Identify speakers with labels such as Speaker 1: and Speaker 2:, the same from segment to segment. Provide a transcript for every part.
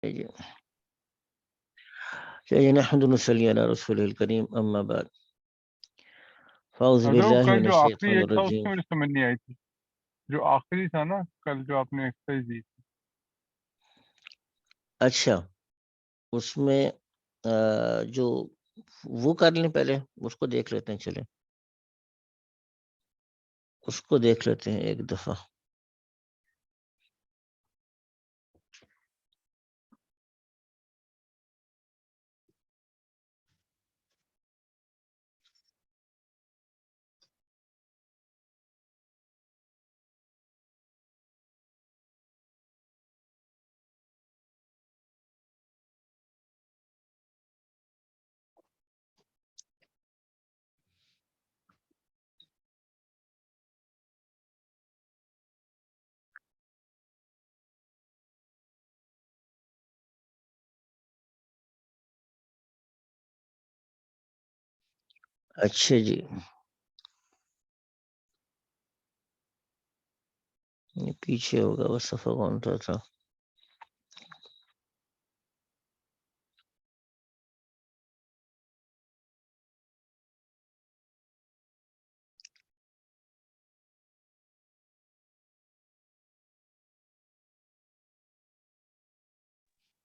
Speaker 1: جی چلیے نحمد ونصلی علی رسول الکریم اما بعد فاعوذ باللہ
Speaker 2: کل
Speaker 1: من
Speaker 2: جو آخری
Speaker 1: الشیطان
Speaker 2: ایک تھا اس
Speaker 1: الرجیم.
Speaker 2: میں مجھے سمجھ نہیں آئی تھی، جو آخری تھا نا کل جو آپ نے ایکسرسائز دی تھی.
Speaker 1: اچھا اس میں جو وہ کر لیں، پہلے اس کو دیکھ لیتے ہیں. چلیں اس کو دیکھ لیتے ہیں ایک دفعہ. اچھا جی، یہ پیچھے ہوگا وہ صفحہ کون سا تھا؟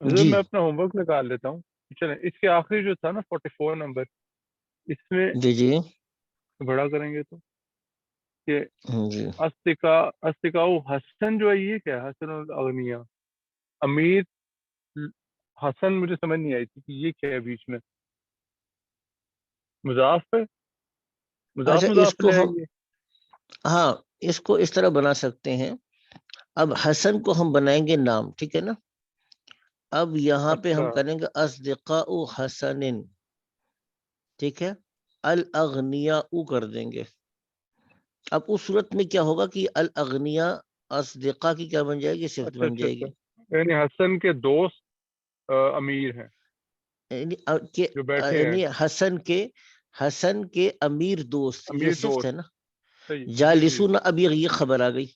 Speaker 2: حضرت
Speaker 1: جی
Speaker 2: میں اپنا ہوم ورک نکال لیتا ہوں. چلیں اس کے آخری جو تھا نا 44 نمبر، اس میں
Speaker 1: جی جی
Speaker 2: بڑا کریں گے تو کہ
Speaker 1: جی
Speaker 2: استقاء حسن جو ہے یہ کیا ہے؟ حسن الاغنیاء امیر حسن، مجھے سمجھ نہیں آئی تھی کہ یہ کیا ہے بیچ میں. مضاف ہے،
Speaker 1: اچھا اس
Speaker 2: مضاف
Speaker 1: کو
Speaker 2: لے
Speaker 1: ہم،
Speaker 2: آئیے.
Speaker 1: ہاں اس کو اس طرح بنا سکتے ہیں. اب حسن کو ہم بنائیں گے نام، ٹھیک ہے نا. اب یہاں پہ ہم
Speaker 2: اچھا
Speaker 1: کریں گے اصدقاء حسن، ٹھیک ہے. الاغنیاء کر دیں گے. اب اس صورت میں کیا ہوگا کہ الاغنیاء اصدقاء کی کیا بن جائے گی؟ صفت
Speaker 2: اچھا
Speaker 1: بن
Speaker 2: اچھا
Speaker 1: جائے
Speaker 2: اچھا،
Speaker 1: گی.
Speaker 2: یعنی حسن کے دوست امیر ہیں جو بیٹھے ہیں،
Speaker 1: یعنی حسن کے امیر دوست یہ
Speaker 2: امیر
Speaker 1: صفت ہے
Speaker 2: دوست.
Speaker 1: نا.
Speaker 2: صحیح، جی جی.
Speaker 1: جالسون، اب یہ خبر آ گئی،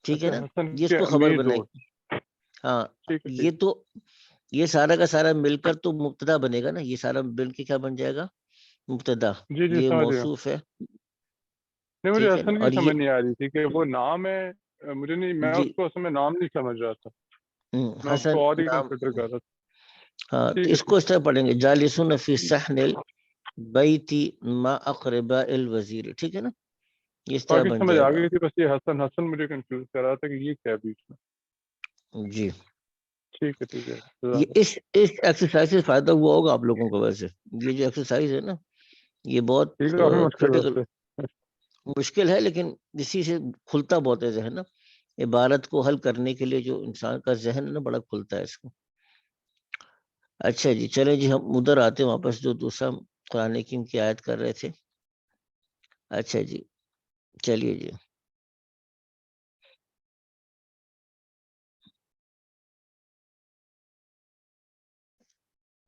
Speaker 1: ٹھیک ہے
Speaker 2: اچھا،
Speaker 1: نا.
Speaker 2: حسن
Speaker 1: یہ اس
Speaker 2: کے
Speaker 1: کو خبر
Speaker 2: امیر
Speaker 1: بنائے
Speaker 2: دوست.
Speaker 1: گی. ہاں
Speaker 2: ٹھیک ہے ٹھیک
Speaker 1: یہ تو یہ سارا کا سارا مل کر تو مبتدا بنے گا نا. یہ سارا مل کے کیا بن جائے گا؟ مبتدا.
Speaker 2: ہے. جی جی
Speaker 1: یہ
Speaker 2: سمجھ گیا.
Speaker 1: موصوف ہے،
Speaker 2: نہیں مجھے
Speaker 1: ٹھیک ہے نا.
Speaker 2: حسن کی
Speaker 1: اور یہ
Speaker 2: سمجھ نہیں آ رہی تھی کہ وہ نام ہے. مجھے نہیں، میں
Speaker 1: جی
Speaker 2: اس کو اصل میں نام نہیں سمجھ رہا تھا، میں اس
Speaker 1: حسن
Speaker 2: کو اور ہی
Speaker 1: نام.
Speaker 2: کنسیڈر کر رہا تھا.
Speaker 1: ہاں تو
Speaker 2: ٹھیک ہے
Speaker 1: اس کو
Speaker 2: ٹھیک
Speaker 1: اس طرح پڑھیں گے جالسون فی صحن البیت ما اقرباء الوزیر، ٹھیک ہے نا. یہ اس طرح
Speaker 2: باقی
Speaker 1: بن
Speaker 2: سمجھ
Speaker 1: جائے
Speaker 2: آ
Speaker 1: گا.
Speaker 2: گئی تھی، بس یہ حسن حسن مجھے کنفیوز کر رہا تھا کہ یہ کیا ہے بیچ میں.
Speaker 1: جی
Speaker 2: ٹھیک ہے ٹھیک ہے.
Speaker 1: یہ اس ایکسرسائز سے فائدہ ہوا ہوگا آپ لوگوں کو. ویسے یہ جو ایکسرسائز ہے نا، یہ بہت
Speaker 2: ٹھیک ہے، کافی مشکل
Speaker 1: کریٹیکل
Speaker 2: ویسے.
Speaker 1: مشکل ہے، لیکن اسی سے کھلتا بہت ہے ذہن نا. عبارت کو حل کرنے کے لیے جو انسان کا ذہن ہے نا، بڑا کھلتا ہے اس کو. اچھا جی چلیں جی، ہم ادھر آتے ہیں واپس جو دوسرا قرآن حکیم کی آیت کر رہے تھے. اچھا جی چلیے جی.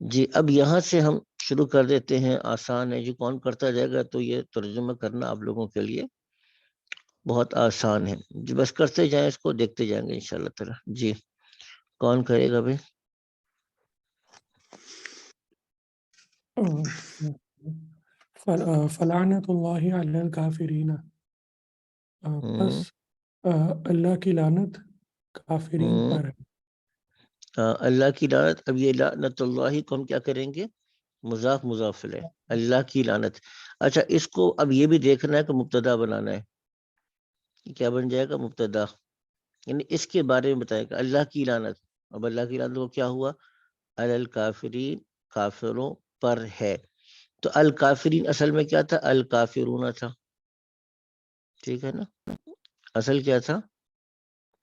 Speaker 1: جی اب یہاں سے ہم شروع کر دیتے ہیں. آسان ہے جی، کون کرتا جائے گا تو یہ ترجمہ کرنا آپ لوگوں کے لیے بہت آسان ہے جی. بس کرتے جائیں، اس کو دیکھتے جائیں گے انشاءاللہ تعالی. جی کون کرے گا بھائی؟
Speaker 3: فلعنت اللہ علی الکافرین، بس اللہ کی لعنت کافرین پر ہے.
Speaker 1: اللہ کی لعنت. اب یہ لعنت اللہ کو ہم کیا کریں گے؟ مضاف مضاف الیہ، اللہ کی لعنت. اچھا اس کو اب یہ بھی دیکھنا ہے کہ مبتدا بنانا ہے. کیا بن جائے گا؟ مبتدا. یعنی اس کے بارے میں بتائے گا اللہ کی لعنت. اب اللہ کی لعنت کو کیا ہوا؟ علی الکافرین، کافروں پر ہے. تو الکافرین اصل میں کیا تھا؟ الکافرون تھا، ٹھیک ہے نا. اصل کیا تھا؟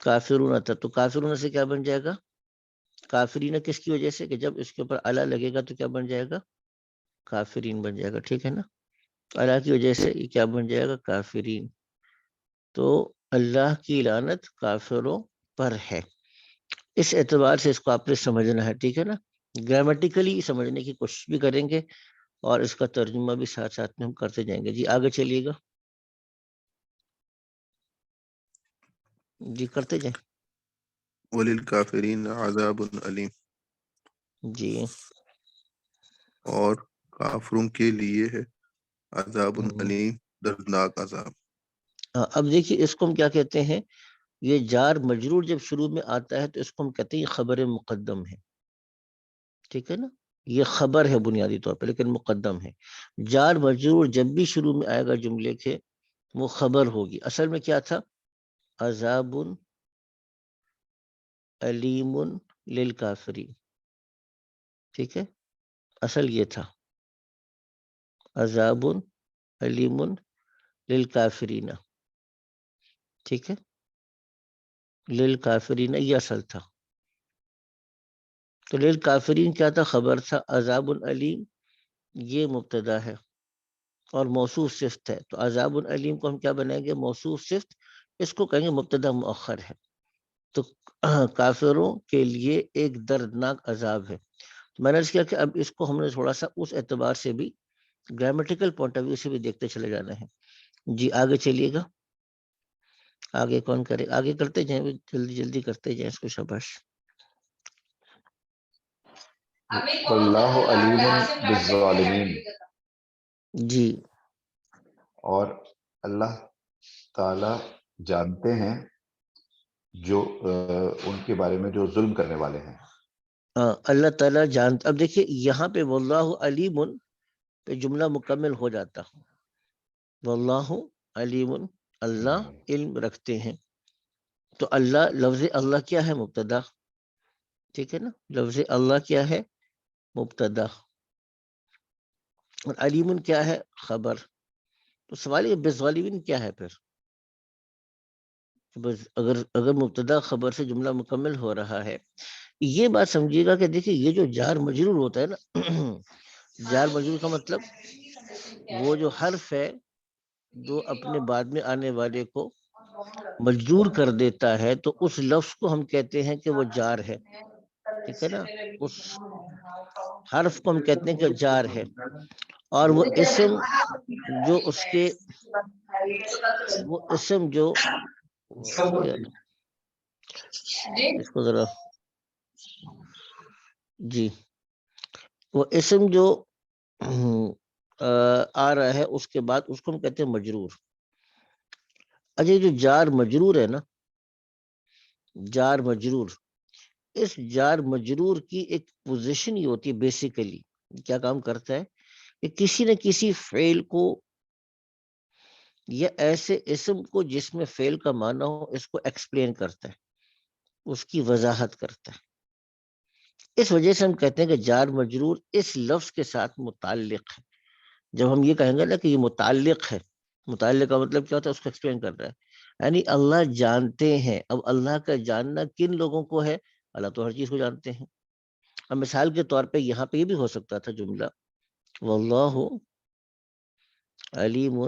Speaker 1: کافرون تھا. تو کافرون سے کیا بن جائے گا؟ کافرین. کس کی وجہ سے؟ کہ جب اس کے اوپر الا لگے گا تو کیا بن جائے گا؟ کافرین بن جائے گا، ٹھیک ہے نا. الا کی وجہ سے یہ کیا بن جائے گا؟ کافرین. تو اللہ کی لعنت کافروں پر ہے. اس اعتبار سے اس کو آپ نے سمجھنا ہے، ٹھیک ہے نا. گرامیٹیکلی سمجھنے کی کوشش بھی کریں گے اور اس کا ترجمہ بھی ساتھ ساتھ میں ہم کرتے جائیں گے. جی آگے چلیے گا جی، کرتے جائیں.
Speaker 4: وَلِلْكَافِرِينَ عَذَابٌ أَلِيمٌ،
Speaker 1: جی
Speaker 4: اور کافروں کے لیے ہے عذاب علیم، دردناک عذاب۔
Speaker 1: اب دیکھیے اس کو ہم کیا کہتے ہیں، یہ جار مجرور جب شروع میں آتا ہے تو اس کو ہم کہتے ہیں یہ خبر مقدم ہے، ٹھیک ہے نا، یہ خبر ہے بنیادی طور پہ لیکن مقدم ہے۔ جار مجرور جب بھی شروع میں آئے گا جملے کے وہ خبر ہوگی۔ اصل میں کیا تھا، عذاب علیم للکافرین، ٹھیک ہے، اصل یہ تھا عذاب علیم للکافرین، ٹھیک ہے، للکافرین یہ اصل تھا۔ تو للکافرین کیا تھا، خبر تھا، عذاب علیم یہ مبتدا ہے اور موصوف صفت ہے، تو عذاب علیم کو ہم کیا بنائیں گے، موصوف صفت، اس کو کہیں گے مبتدا مؤخر ہے۔ تو کافروں کے لیے ایک دردناک عذاب ہے۔ میں نے عرض کیا کہ اب اس کو ہم نے تھوڑا سا اس اعتبار سے بھی گرامیٹیکل پوائنٹ آف ویو سے بھی دیکھتے چلے جانا ہے۔ جی آگے چلیے گا، آگے کون کرے، آگے کرتے جائیں، جلدی جلدی کرتے جائیں اس کو، شاباش۔
Speaker 5: واللہ علیم بالظالمین،
Speaker 1: جی
Speaker 5: اور اللہ تعالی جانتے ہیں جو ان کے بارے میں جو ظلم کرنے والے ہیں۔
Speaker 1: اللہ تعالیٰ جانتا، اب دیکھیے یہاں پہ واللہ علیم پہ جملہ مکمل ہو جاتا، واللہ علیم، اللہ علم رکھتے ہیں، تو اللہ، لفظ اللہ کیا ہے، مبتدا، ٹھیک ہے نا، لفظ اللہ کیا ہے، مبتدا، اور علیم کیا ہے، خبر۔ تو سوال یہ بالظالمین کیا ہے پھر، بس اگر مبتدا خبر سے جملہ مکمل ہو رہا ہے، یہ بات سمجھیے گا کہ دیکھیے یہ جو جار مجرور ہوتا ہے نا، جار مجرور کا مطلب وہ جو حرف ہے جو اپنے بعد میں آنے والے کو مجرور کر دیتا ہے، تو اس لفظ کو ہم کہتے ہیں کہ وہ جار ہے، ٹھیک ہے نا، اس حرف کو ہم کہتے ہیں کہ جار ہے، اور وہ اسم جو اس کے، وہ اسم جو، اس کو ذرا، جی وہ اسم جو آ رہا ہے اس کے بعد اس کو ہم کہتے ہیں مجرور۔ اچھا جو جار مجرور ہے نا، جار مجرور، اس جار مجرور کی ایک پوزیشن ہی ہوتی ہے، بیسیکلی کیا کام کرتا ہے کہ کسی نہ کسی فعل کو یا ایسے اسم کو جس میں فعل کا معنی ہو، اس کو ایکسپلین کرتا ہے، اس کی وضاحت کرتا ہے۔ اس وجہ سے ہم کہتے ہیں کہ جار مجرور اس لفظ کے ساتھ متعلق ہے۔ جب ہم یہ کہیں گے نا کہ یہ متعلق ہے، متعلق کا مطلب کیا ہوتا ہے، اس کو ایکسپلین کر رہا ہے، یعنی اللہ جانتے ہیں۔ اب اللہ کا جاننا کن لوگوں کو ہے، اللہ تو ہر چیز کو جانتے ہیں۔ اب مثال کے طور پہ یہاں پہ یہ بھی ہو سکتا تھا جملہ، واللہ علیم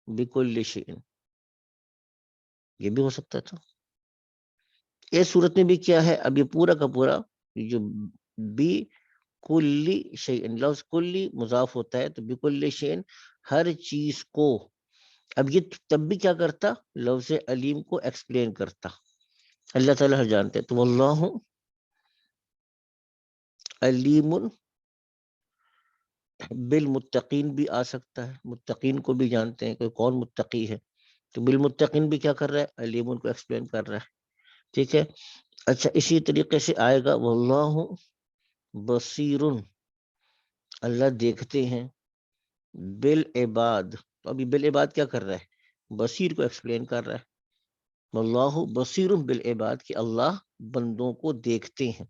Speaker 1: بکل شیء، یہ بھی ہو سکتا تھا۔ اس صورت میں بھی کیا ہے، اب یہ پورا کا پورا جو بی کلی شیء، لفظ کلی مضاف ہوتا ہے، تو بکل شیء ہر چیز کو، اب یہ تب بھی کیا کرتا، لفظ علیم کو ایکسپلین کرتا، اللہ تعالیٰ جانتے ہیں۔ تو واللہ علیم بالمتقین بھی آ سکتا ہے، متقین کو بھی جانتے ہیں کہ کون متقی ہے، تو بالمتقین بھی کیا کر رہا ہے، علیم کو ایکسپلین کر رہا ہے، ٹھیک ہے۔ اچھا اسی طریقے سے آئے گا واللہ بصیر، اللہ دیکھتے ہیں، بالعباد، تو ابھی بالعباد کیا کر رہا ہے، بصیر کو ایکسپلین کر رہا ہے، واللہ بصیر بالعباد کہ اللہ بندوں کو دیکھتے ہیں،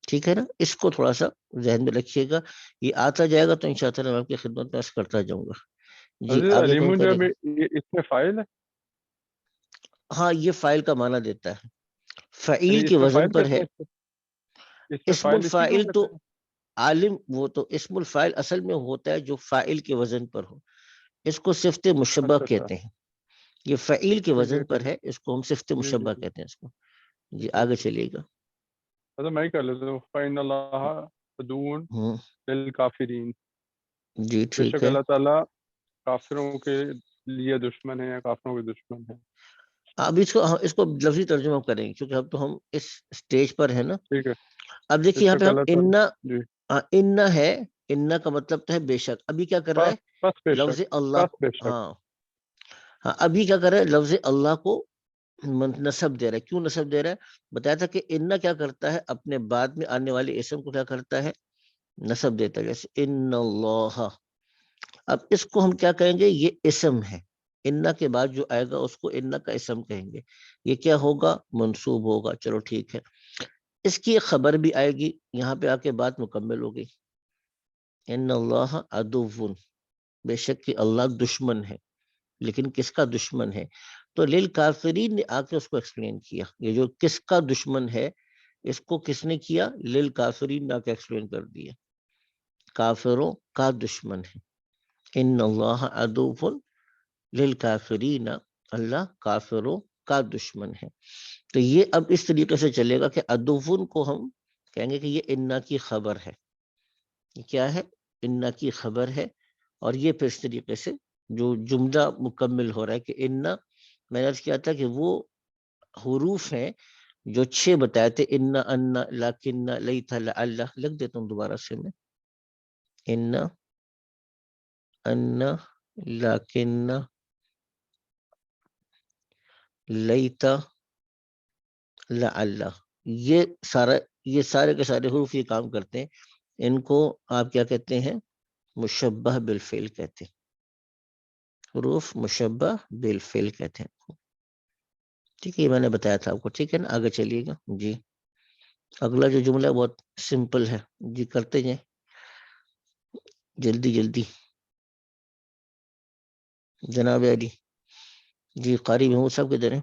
Speaker 1: ٹھیک ہے نا۔ اس کو تھوڑا سا ذہن میں رکھیے گا، یہ آتا جائے گا تو انشاءاللہ میں آپ کی خدمت میں عرض کرتا جاؤں گا۔ جی
Speaker 2: حضرت
Speaker 1: آگے کون
Speaker 2: علیم
Speaker 1: کرے
Speaker 2: جب
Speaker 1: گا،
Speaker 2: اس میں فائل ہے،
Speaker 1: ہاں یہ فائل کا معنی دیتا ہے، فعیل
Speaker 2: یعنی
Speaker 1: کے
Speaker 2: اس میں
Speaker 1: وزن
Speaker 2: فائل
Speaker 1: پر
Speaker 2: کہتے
Speaker 1: ہے۔
Speaker 2: ہیں، اس میں
Speaker 1: اسم
Speaker 2: فائل اسی کو
Speaker 1: الفاعل تو
Speaker 2: کہتے ہیں۔
Speaker 1: عالم، وہ تو اسم الفاعل اصل میں ہوتا ہے جو فاعل کے وزن پر ہو، اس کو صفت مشبہ
Speaker 2: اچھا اچھا،
Speaker 1: کہتے ہیں، یہ فعیل کے
Speaker 2: ٹھیک ہے
Speaker 1: وزن پر
Speaker 2: ٹھیک
Speaker 1: ہے، اس کو ہم صفت
Speaker 2: ہے، جی جی
Speaker 1: مشبہ
Speaker 2: جی
Speaker 1: کہتے ہیں اس کو۔ جی
Speaker 2: ٹھیک ہے
Speaker 1: آگے
Speaker 2: ٹھیک ہے۔
Speaker 1: چلیے گا۔
Speaker 2: اچھا میں ہی کر لیتا ہوں، فَإِنَّ اللَّهَ عَدُوٌّ لِلْكَافِرِينَ،
Speaker 1: جی
Speaker 2: بے
Speaker 1: ٹھیک
Speaker 2: شک
Speaker 1: ہے،
Speaker 2: اللہ تعالیٰ کافروں کے لیے دشمن ہے یا کافروں کے دشمن ہے۔
Speaker 1: اب اس کو لفظی ترجمہ کریں گے کیونکہ اب تو ہم اس سٹیج پر ہے نا.
Speaker 2: ٹھیک ہے.
Speaker 1: اب دیکھیے یہاں پہ ہم
Speaker 2: اللہ تعالیٰ جی
Speaker 1: انا ہے, انا کا مطلب تو ہے بے شک. ابھی کیا کر رہا ہے
Speaker 2: بس بے
Speaker 1: لفظ
Speaker 2: شک
Speaker 1: اللہ
Speaker 2: بس بے شک
Speaker 1: ہاں ابھی کیا کر رہا ہے لفظ اللہ کو نسب دے رہا ہے. کیوں نسب دے رہا ہے؟ بتایا تھا کہ انا کیا کرتا ہے اپنے بعد میں آنے والے اسم کو کیا کرتا ہے نسب دیتا ہے. جیسے ان اللہ, اب اس کو ہم کیا کہیں گے یہ اسم ہے. انا کے بعد جو آئے گا اس کو انا کا اسم کہیں گے. یہ کیا ہوگا منصوب ہوگا. چلو ٹھیک ہے. اس کی ایک خبر بھی آئے گی یہاں پہ آ کے بات مکمل ہوگی. ان اللہ عدو, بے شک کہ اللہ دشمن ہے. لیکن کس کا دشمن ہے؟ تو للکافرین نے آ کے اس کو ایکسپلین کیا. یہ جو کس کا دشمن ہے اس کو کس نے کیا؟ للکافرین نے آ کے ایکسپلین کر دیا. کافروں کا دشمن ہے. ان اللہ عدو للکافرین, اللہ کافروں کا دشمن ہے. تو یہ اب اس طریقے سے چلے گا کہ عدوون کو ہم کہیں گے کہ یہ انا کی خبر ہے. یہ کیا ہے؟ انا کی خبر ہے. اور یہ پھر اس طریقے سے جو جملہ مکمل ہو رہا ہے کہ انا, میں نے عرض کیا تھا کہ وہ حروف ہیں جو 6 بتائے تھے. انا انا لیکن لیت لعل, لکھ دیتا ہوں دوبارہ سے میں. انا انا لیکن لیت لعل, یہ سارے کے سارے حروف یہ کام کرتے ہیں. ان کو آپ کیا کہتے ہیں؟ مشبہ بالفعل کہتے ہیں. حروف مشبہ بالفعل کہتے ہیں. ٹھیک ہے, یہ میں نے بتایا تھا آپ کو. ٹھیک ہے نا, آگے چلیے گا جی. اگلا جو جملہ ہے بہت سمپل ہے جی, کرتے جائیں جلدی جلدی. جناب علی جی, قاری محمود صاحب کدھر ہیں؟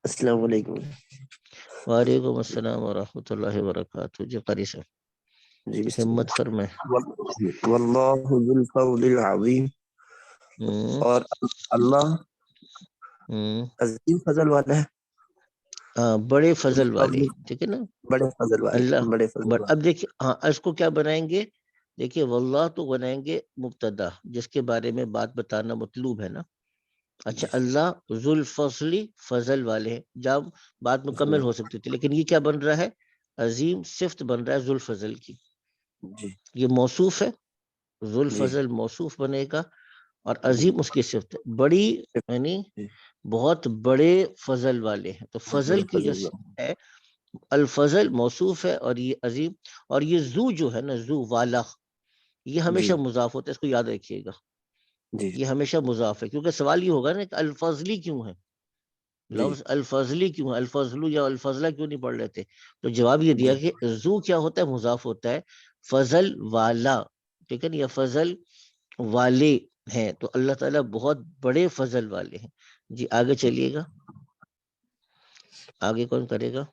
Speaker 6: السلام علیکم.
Speaker 1: وعلیکم السلام ورحمۃ اللہ وبرکاتہ. جی قاری صاحب
Speaker 6: جی
Speaker 1: ہمت فرمائیں.
Speaker 6: واللہ ذو الفضل العظیم, اور اللہ عظیم فضل والا ہے.
Speaker 1: بڑے فضل والے. ٹھیک ہے نا,
Speaker 6: بڑے فضل والے,
Speaker 1: اللہ
Speaker 6: بڑے فضل والے.
Speaker 1: اب دیکھیے ہاں اس کو کیا بنائیں گے؟ دیکھیے واللہ تو بنائیں گے مبتدا جس کے بارے میں بات بتانا مطلوب ہے نا. اچھا, اللہ ذو الفضل فضل والے ہیں, جب بات مکمل ہو سکتی تھی. لیکن یہ کیا بن رہا ہے؟ عظیم صفت بن رہا ہے ذو الفضل کی.
Speaker 6: جی
Speaker 1: یہ موصوف ہے, ذو الفضل موصوف بنے گا اور عظیم اس کی صفت. بڑی یعنی بہت بڑے فضل والے ہیں. تو فضل کی جو ہے الفضل موصوف ہے اور یہ عظیم. اور یہ ذو جو ہے نا, ذو والا, یہ ہمیشہ مضاف ہوتا ہے. اس کو یاد رکھیے گا, یہ ہمیشہ مضاف ہے. کیونکہ سوال یہ ہوگا نا کہ الفضلی کیوں ہے, لفظ الفضلی کیوں ہے, الفضل یا الفضلہ کیوں نہیں پڑھ لیتے؟ تو جواب یہ دیا کہ ذو کیا ہوتا ہے؟ مضاف ہوتا ہے. فضل والا, ٹھیک ہے نا, یا فضل والے ہیں. تو اللہ تعالیٰ بہت بڑے فضل والے ہیں. جی آگے چلیے گا, آگے کون کرے گا؟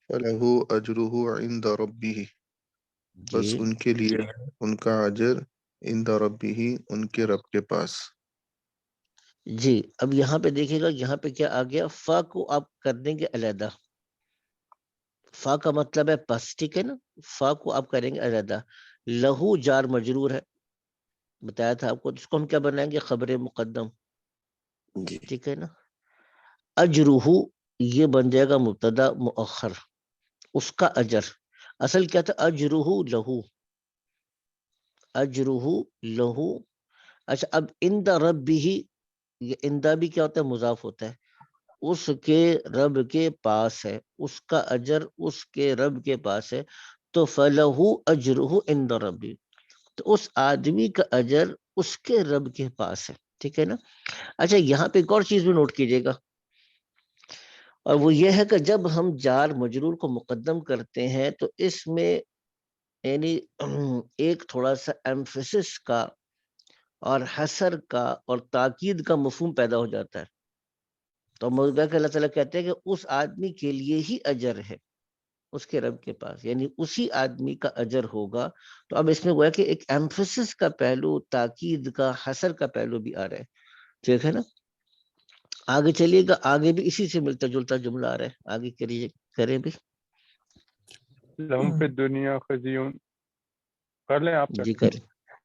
Speaker 4: فَلَهُ أَجْرُهُ عِنْدَ رَبِّهِ, بس
Speaker 1: جی
Speaker 4: ان کے لیے ہے ان کا اجر عند ربہ, ان کے رب کے پاس.
Speaker 1: جی, اب یہاں پہ دیکھیے گا, یہاں پہ کیا آ گیا؟ فا کو آپ کر دیں گے علیحدہ. فا کا مطلب ہے پس, ٹھیک ہے نا, فا کو آپ کریں گے علیحدہ. لہو جار مجرور ہے, بتایا تھا آپ کو. اس کو ہم کیا بنائیں گے؟ خبر مقدم. ٹھیک ہے نا. اجرہ یہ بن جائے گا مبتدا مؤخر, اس کا اجر. اصل کیا تھا؟ اجرہ لہو, اجرہ لہو. اچھا, اب عند ربہ, یہ اندہ بھی کیا ہوتا ہے؟ مضاف ہوتا ہے. اس کے رب کے پاس ہے, اس کا اجر اس کے رب کے پاس ہے. تو فَلَهُ أَجْرُهُ عِنْدَ رَبِّهِ, تو اس آدمی کا اجر اس کے رب کے پاس ہے. ٹھیک ہے نا. اچھا, یہاں پہ ایک اور چیز بھی نوٹ کیجئے گا, اور وہ یہ ہے کہ جب ہم جار مجرور کو مقدم کرتے ہیں تو اس میں یعنی ایک تھوڑا سا ایمفیسس کا اور حسر کا اور تاکید کا مفہوم پیدا ہو جاتا ہے. تو موضوع کہ اللہ تعالیٰ کہتے ہیں کہ اس آدمی کے لیے ہی اجر ہے اس کے رب کے پاس, یعنی اسی آدمی کا اجر ہوگا. تو اب اس میں گویا کہ ایک ایمفیسس کا پہلو, تاکید کا, حسر کا پہلو بھی آ رہا ہے. ٹھیک ہے نا. آگے چلیے گا, آگے بھی اسی سے ملتا جلتا جملہ آ رہا ہے. آگے کریے, کریں بھی.
Speaker 2: لہم فی الدنیا خزی, کر لیں آپ.
Speaker 1: جی کریں.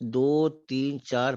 Speaker 1: 2 3 4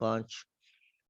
Speaker 1: 5।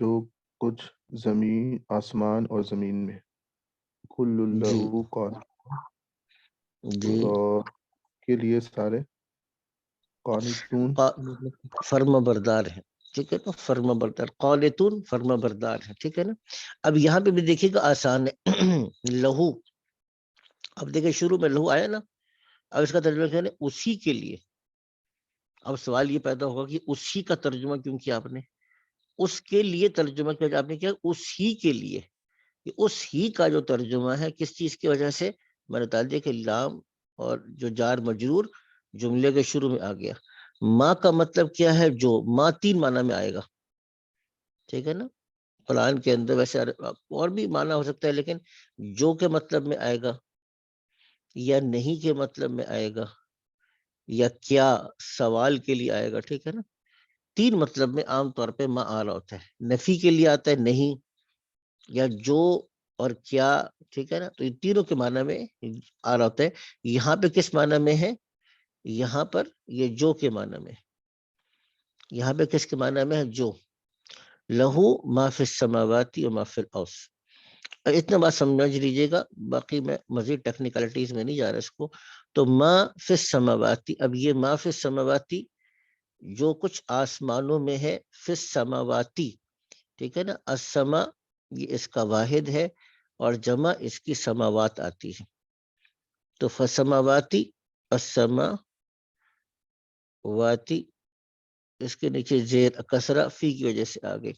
Speaker 4: جو کچھ زمین آسمان اور زمین میں کل
Speaker 1: جی
Speaker 4: لہو قان
Speaker 1: جی
Speaker 4: کے لیے سارے قانتون
Speaker 1: فرما بردار ہیں، ٹھیک ہے نا، فرما بردار، قانتون فرما بردار ہیں، ٹھیک ہے نا۔ اب یہاں پہ بھی دیکھیے گا آسان ہے لہو، اب دیکھیں شروع میں لہو آیا نا، اب اس کا ترجمہ کیا ہے، اسی کے لیے۔ اب سوال یہ پیدا ہوگا کہ اسی کا ترجمہ کیوں کیا آپ نے، اس کے لیے ترجمہ کیا آپ نے کیا، اسی کے لیے، اس ہی کا جو ترجمہ ہے کس چیز کی وجہ سے، میں نے بتا دیا کہ لام اور جو جار مجرور جملے کے شروع میں آ گیا۔ ماں کا مطلب کیا ہے، جو، ماں تین معنی میں آئے گا، ٹھیک ہے نا۔ قرآن کے اندر ویسے اور بھی معنی ہو سکتا ہے، لیکن جو کے مطلب میں آئے گا، یا نہیں کے مطلب میں آئے گا، یا کیا سوال کے لیے آئے گا، ٹھیک ہے نا۔ تین مطلب میں عام طور پہ ماں آ رہا ہوتا ہے، نفی کے لیے آتا ہے نہیں، یا جو اور کیا، ٹھیک ہے نا، تو یہ تینوں کے معنی میں آ رہا ہوتا ہے۔ یہاں پہ کس معنی میں ہے، یہاں پر یہ جو کے معنی میں، یہاں پہ کس کے معنی میں ہے، جو، لہو ما فی السماواتی و ما فی الارض۔ اتنا بات سمجھ لیجئے گا، باقی میں مزید ٹیکنیکلٹیز میں نہیں جا رہا اس کو۔ تو ما فی السماواتی، اب یہ ما فی السماواتی جو کچھ آسمانوں میں ہے، فی السماواتی، ٹھیک ہے نا، السما یہ اس کا واحد ہے، اور جمع اس کی سماوات آتی ہے، تو فسماواتی، السما واتی، اس کے نیچے زیر کسرہ فی کی وجہ سے آگے،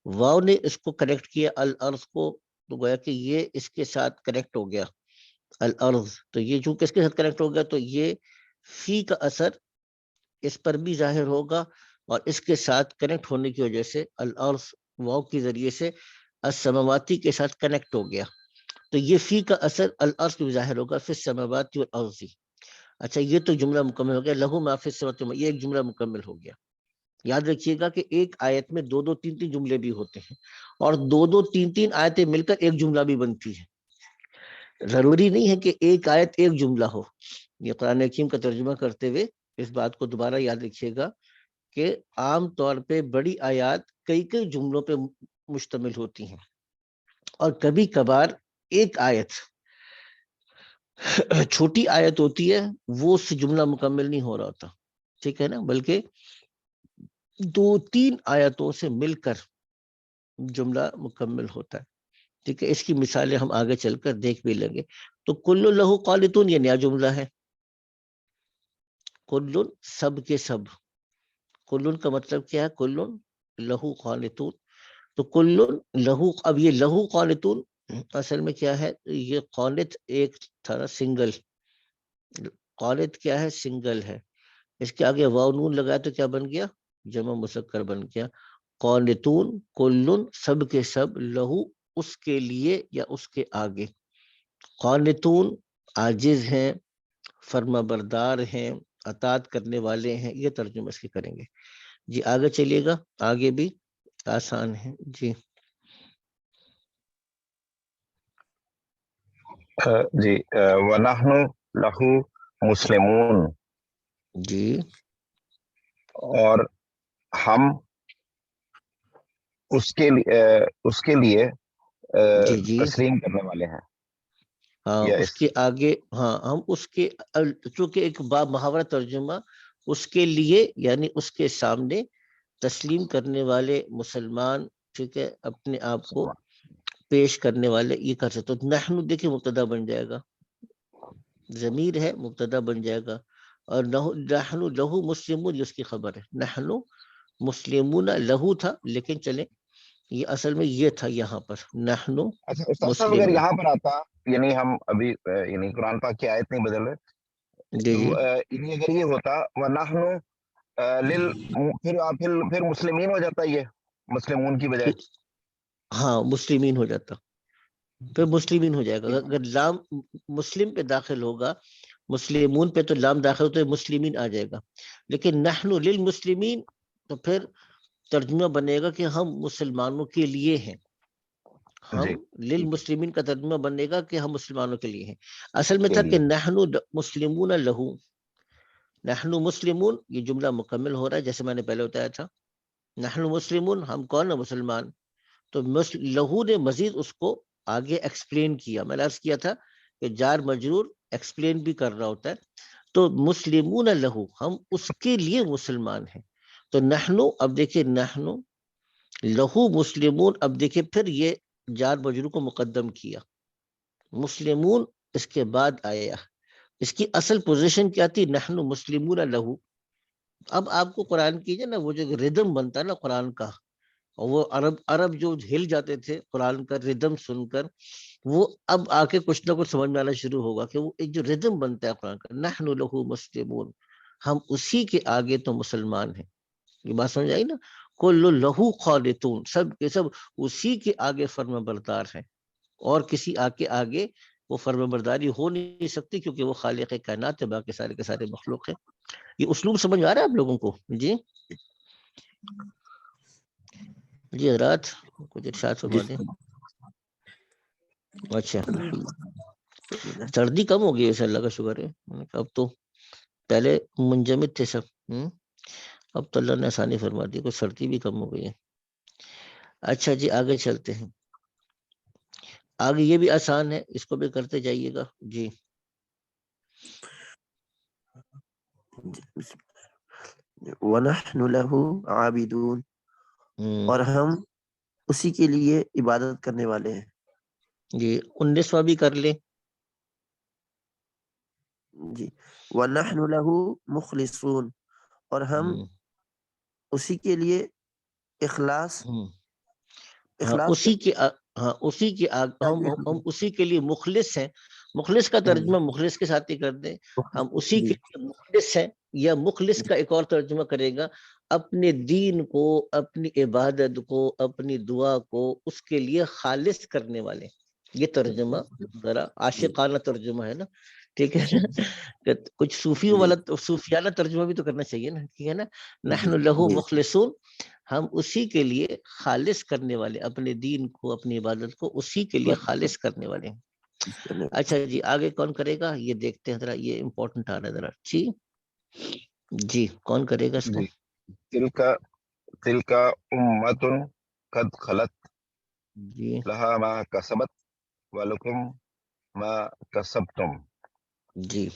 Speaker 1: واو نے اس کو کنیکٹ کیا الارض کو، تو گویا کہ یہ اس کے ساتھ کنیکٹ ہو گیا الارض، تو یہ جو کس کے ساتھ کنیکٹ ہو گیا، تو یہ فی کا اثر اس پر بھی ظاہر ہوگا، اور اس کے ساتھ کنیکٹ ہونے کی وجہ سے الارض واو کے ذریعے سے السماواتی کے ساتھ کنیکٹ ہو گیا، تو یہ فی کا اثر الارض بھی ظاہر ہوگا، فی السماواتی والارض۔ اچھا یہ تو جملہ مکمل ہو گیا، لہو ما فی السماوات، یہ ایک جملہ مکمل ہو گیا۔ یاد رکھیے گا کہ ایک آیت میں دو دو تین تین جملے بھی ہوتے ہیں، اور دو دو تین تین آیتیں مل کر ایک جملہ بھی بنتی ہے، ضروری نہیں ہے کہ ایک آیت ایک جملہ ہو۔ یہ قرآن حکیم کا ترجمہ کرتے ہوئے اس بات کو دوبارہ یاد رکھیے گا کہ عام طور پہ بڑی آیات کئی کئی جملوں پہ مشتمل ہوتی ہیں، اور کبھی کبھار ایک آیت چھوٹی آیت ہوتی ہے، وہ اس سے جملہ مکمل نہیں ہو رہا ہوتا، ٹھیک ہے نا، بلکہ دو تین آیتوں سے مل کر جملہ مکمل ہوتا ہے، ٹھیک ہے۔ اس کی مثالیں ہم آگے چل کر دیکھ بھی لیں گے۔ تو کل لہو قانتون یہ نیا جملہ ہے، کل سب کے سب، کل کا مطلب کیا ہے، کل لہو قانتون، تو کل لہو، اب یہ لہو قانتون اصل میں کیا ہے، یہ قانت ایک تھا سنگل، قانت کیا ہے، سنگل ہے، اس کے آگے واو نون لگایا تو کیا بن گیا، جمع مذکر بن گیا۔ قانتون کل سب کے سب، لہو اس کے لیے یا اس کے آگے، قانتون عاجز ہیں، فرما بردار ہیں، اطاعت کرنے والے ہیں، یہ ترجمہ اس کے کریں گے۔ جی آگے چلیے گا، آگے بھی آسان ہے جی۔
Speaker 7: جی وَنَحْنُ لَهُ مُسْلِمُونَ،
Speaker 1: جی
Speaker 7: اور ہم اس کے لیے
Speaker 1: جی جی
Speaker 7: تسلیم کرنے والے ہیں،
Speaker 1: ہاں
Speaker 7: یا
Speaker 1: اس کے آگے، ہاں ہم اس کے، چونکہ ایک باب محاورہ ترجمہ، اس کے لیے یعنی اس کے سامنے تسلیم کرنے والے مسلمان، ٹھیک ہے، اپنے آپ کو پیش کرنے والے، یہ کر سکتے۔ تو نحن دیکھیں مبتدا بن جائے گا، ضمیر ہے مبتدا بن جائے گا، اور نحن لہو مسلمون یہ اس کی خبر ہے، نحن مسلمون لہو تھا، لیکن چلیں یہ اصل میں یہ تھا یہاں پر، نحن
Speaker 7: اچھا استاد صاحب اگر
Speaker 1: مسلمون۔
Speaker 7: یہاں پر آتا، یعنی ہم ابھی یعنی قرآن پاک کی آیت نہیں بدل رہے،
Speaker 1: جی جی
Speaker 7: یعنی اگر یہ ہوتا وَنَحْنُ پھر مسلمین ہو جاتا، یہ مسلمون کی بجائے،
Speaker 1: ہاں مسلمین ہو جاتا، پھر مسلمین ہو جائے گا، اگر لام مسلم پہ داخل ہوگا، مسلمون پہ تو لام داخل ہوتا ہے، مسلمین آ جائے گا، لیکن نحن للمسلمین تو پھر ترجمہ بنے گا کہ ہم مسلمانوں کے لیے ہیں، ہم
Speaker 7: جی
Speaker 1: للمسلمین کا ترجمہ بنے گا کہ ہم مسلمانوں کے لیے ہیں۔ اصل میں
Speaker 7: کے
Speaker 1: تھا
Speaker 7: لیے،
Speaker 1: کہ نحن مسلمون لہو، نحن مسلمون یہ جملہ مکمل ہو رہا ہے جیسے میں نے پہلے بتایا تھا، نحن مسلمون، ہم کون ہے مسلمان. تو لہو نے مزید اس کو آگے ایکسپلین کیا. میں نے عرض کیا تھا کہ جار مجرور ایکسپلین بھی کر رہا ہوتا ہے. تو مسلمون لہو، ہم اس کے لیے مسلمان ہیں. تو نحنو، اب دیکھیں نحنو لہو مسلمون، اب دیکھیں پھر یہ جار مجرور کو مقدم کیا، مسلمون اس کے بعد آیا. اس کی اصل پوزیشن کیا تھی؟ نحن مسلمون لہو. اب آپ کو قرآن کی نا وہ جو ردم بنتا ہے نا قرآن کا، اور وہ عرب جو ہل جاتے تھے قرآن کا ردم سن کر، وہ اب آ کے کچھ نہ کچھ سمجھ میں آنا شروع ہوگا کہ وہ ایک جو ردم بنتا ہے قرآن کا، نحن لہو مسلمون، ہم اسی کے آگے تو مسلمان ہیں. یہ بات سمجھ آئی نا؟ کل لہو خالتون، سب کے سب اسی کے آگے فرما بردار ہیں، اور کسی آگے وہ فرما برداری ہو نہیں سکتی، کیونکہ وہ خالق کائنات ہے، باقی سارے کے سارے مخلوق ہیں. یہ اسلوب سمجھ آ رہا ہے آپ لوگوں کو؟ جی جی حضرات کچھ ارشاد فرما دیں. اچھا سردی کم ہو گئی ہے، اللہ کا شکر ہے. اب تو پہلے منجمد تھے سب، اب تو اللہ نے آسانی فرما دی، کوئی سردی بھی کم ہو گئی ہے. اچھا جی آگے چلتے ہیں. آگے یہ بھی آسان ہے، اس کو بھی کرتے جائیے گا. جی
Speaker 6: وَنَحْنُ لَهُ عَابِدُونَ، اور ہم اسی کے لیے عبادت کرنے والے ہیں.
Speaker 1: جی 19واں بھی کر لیں.
Speaker 6: جی وَنَحْنُ لَهُ مُخْلِصُونَ، اور ہم اسی کے لیے اخلاص
Speaker 1: اسی کے ہم اسی کے لیے مخلص ہیں. مخلص کا ترجمہ مخلص کے ساتھ ہی کر دیں. ہم اسی کے لیے مخلص ہیں، یا مخلص کا ایک اور ترجمہ کرے گا اپنے دین کو، اپنی عبادت کو، اپنی دعا کو اس کے لیے خالص کرنے والے. یہ ترجمہ ذرا عاشقانہ ترجمہ ہے نا، ٹھیک ہے نا؟ کچھ صوفیوں والا صوفیانہ ترجمہ بھی تو کرنا چاہیے نا، ٹھیک ہے نا؟ نحن لہو مخلصون، ہم اسی کے لیے خالص کرنے والے، اپنے دین کو، اپنی عبادت کو اسی کے لیے خالص کرنے والے ہیں. اچھا جی آگے کون کرے گا یہ دیکھتے ہیں ذرا، یہ امپورٹنٹ آ رہا ہے ذرا. جی کون کرے گا اس کو؟
Speaker 7: تلکا امتن قد خلت
Speaker 1: جی
Speaker 7: لہا ما کسبت ولکم ما کسبتم.
Speaker 1: جی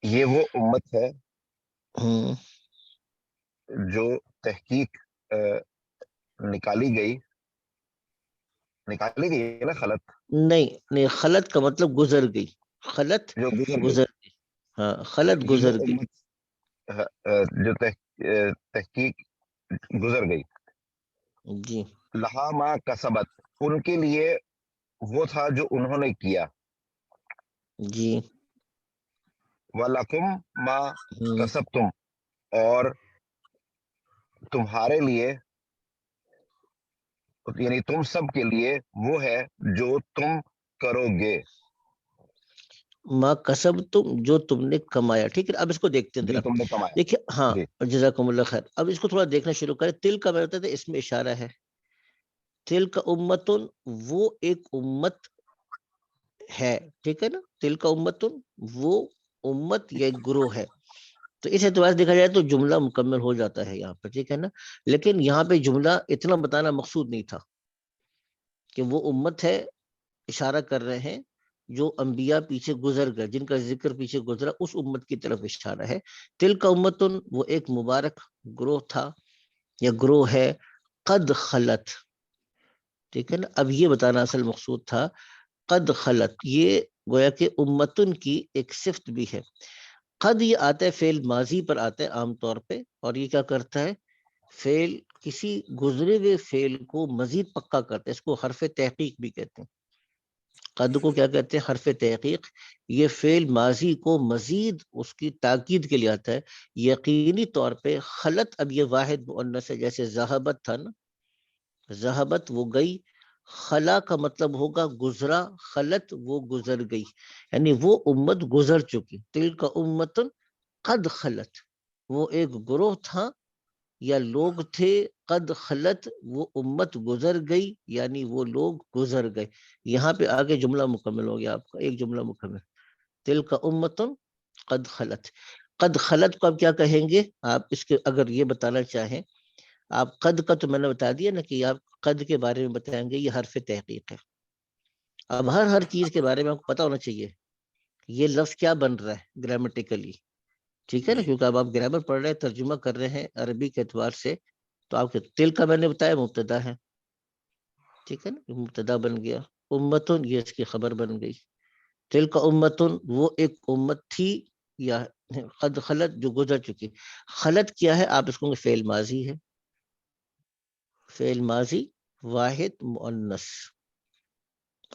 Speaker 7: یہ وہ امت ہے
Speaker 1: ہوں
Speaker 7: جو تحقیق نکالی گئی ہے نا، خلط
Speaker 1: نہیں خلط کا مطلب گزر گئی، خلط
Speaker 7: جو
Speaker 1: گزر گئی. ہاں خلط
Speaker 7: یہ وہ
Speaker 1: گزر گئی.
Speaker 7: امت جو تحقیق گزر گئی.
Speaker 1: جی
Speaker 7: لہا ما کسبت، ان کے لیے وہ تھا جو انہوں نے کیا.
Speaker 1: جی
Speaker 7: وَلَكُمْ مَا کسبتم، اور تمہارے لیے یعنی تم سب کے لیے وہ ہے جو تم کرو گے.
Speaker 1: ما کسب تم، جو تم نے کمایا. ٹھیک ہے اب اس کو دیکھتے ہیں
Speaker 7: جو
Speaker 1: ذرا.
Speaker 7: تم نے کمایا.
Speaker 1: دیکھیے ہاں
Speaker 7: جی
Speaker 1: جزاکم اللہ خیر. اب اس کو تھوڑا دیکھنا شروع کریں. تل کا میں ہوتا تھا اس میں اشارہ ہے، تل کا امتن وہ ایک امت ہے، ٹھیک ہے نا؟ تل کا امتن وہ امت یا ایک گروہ ہے. تو اس اعتبار سے دیکھا جائے تو جملہ مکمل ہو جاتا ہے یہاں پہ، ٹھیک ہے نا؟ لیکن یہاں پہ جملہ اتنا بتانا مقصود نہیں تھا کہ وہ امت ہے، اشارہ کر رہے ہیں جو انبیاء پیچھے گزر گئے، جن کا ذکر پیچھے گزرا، اس امت کی طرف اشارہ ہے. تل کا امتن وہ ایک مبارک گروہ تھا یا گروہ ہے، قد خلت، ٹھیک ہے نا؟ اب یہ بتانا اصل مقصود تھا. قد خلت یہ گویا کہ امتن کی ایک صفت بھی ہے. قد یہ آتا ہے فعل ماضی پر آتا ہے عام طور پہ، اور یہ کیا کرتا ہے؟ فعل کسی گزرے ہوئے فعل کو مزید پکا کرتا ہے. اس کو حرف تحقیق بھی کہتے ہیں. قد کو کیا کہتے ہیں؟ حرف تحقیق. یہ فعل ماضی کو مزید اس کی تاکید کے لیے آتا ہے یقینی طور پہ. خلط اب یہ واحد مؤنث ہے، جیسے ذہبت تھا نا، ذہبت وہ گئی. خلا کا مطلب ہوگا گزرا، خلط وہ گزر گئی، یعنی وہ امت گزر چکی. تل کا امت قد خلط وہ ایک گروہ تھا یا لوگ تھے، قد خلط وہ امت گزر گئی، یعنی وہ لوگ گزر گئے. یہاں پہ آگے جملہ مکمل ہو گیا آپ کا، ایک جملہ مکمل. تل کا امت قد خلط. قد خلت کو آپ کیا کہیں گے؟ آپ اس کے اگر یہ بتانا چاہیں آپ قد کا تو میں نے بتا دیا نا کہ آپ قد کے بارے میں بتائیں گے، یہ حرف تحقیق ہے. اب ہر چیز کے بارے میں آپ کو پتا ہونا چاہیے یہ لفظ کیا بن رہا ہے گرامیٹیکلی، ٹھیک ہے نا، کیونکہ اب آپ گرامر پڑھ رہے ہیں، ترجمہ کر رہے ہیں عربی کے اعتبار سے. تو آپ کے تل کا میں نے بتایا مبتدا ہے، ٹھیک ہے نا، مبتدا بن گیا. امتن یہ اس کی خبر بن گئی. تل کا امتن وہ ایک امت تھی، یا قد خلت جو گزر چکی. خلت کیا ہے؟ آپ اس کو فعل ماضی ہے، فعل ماضی واحد مؤنث.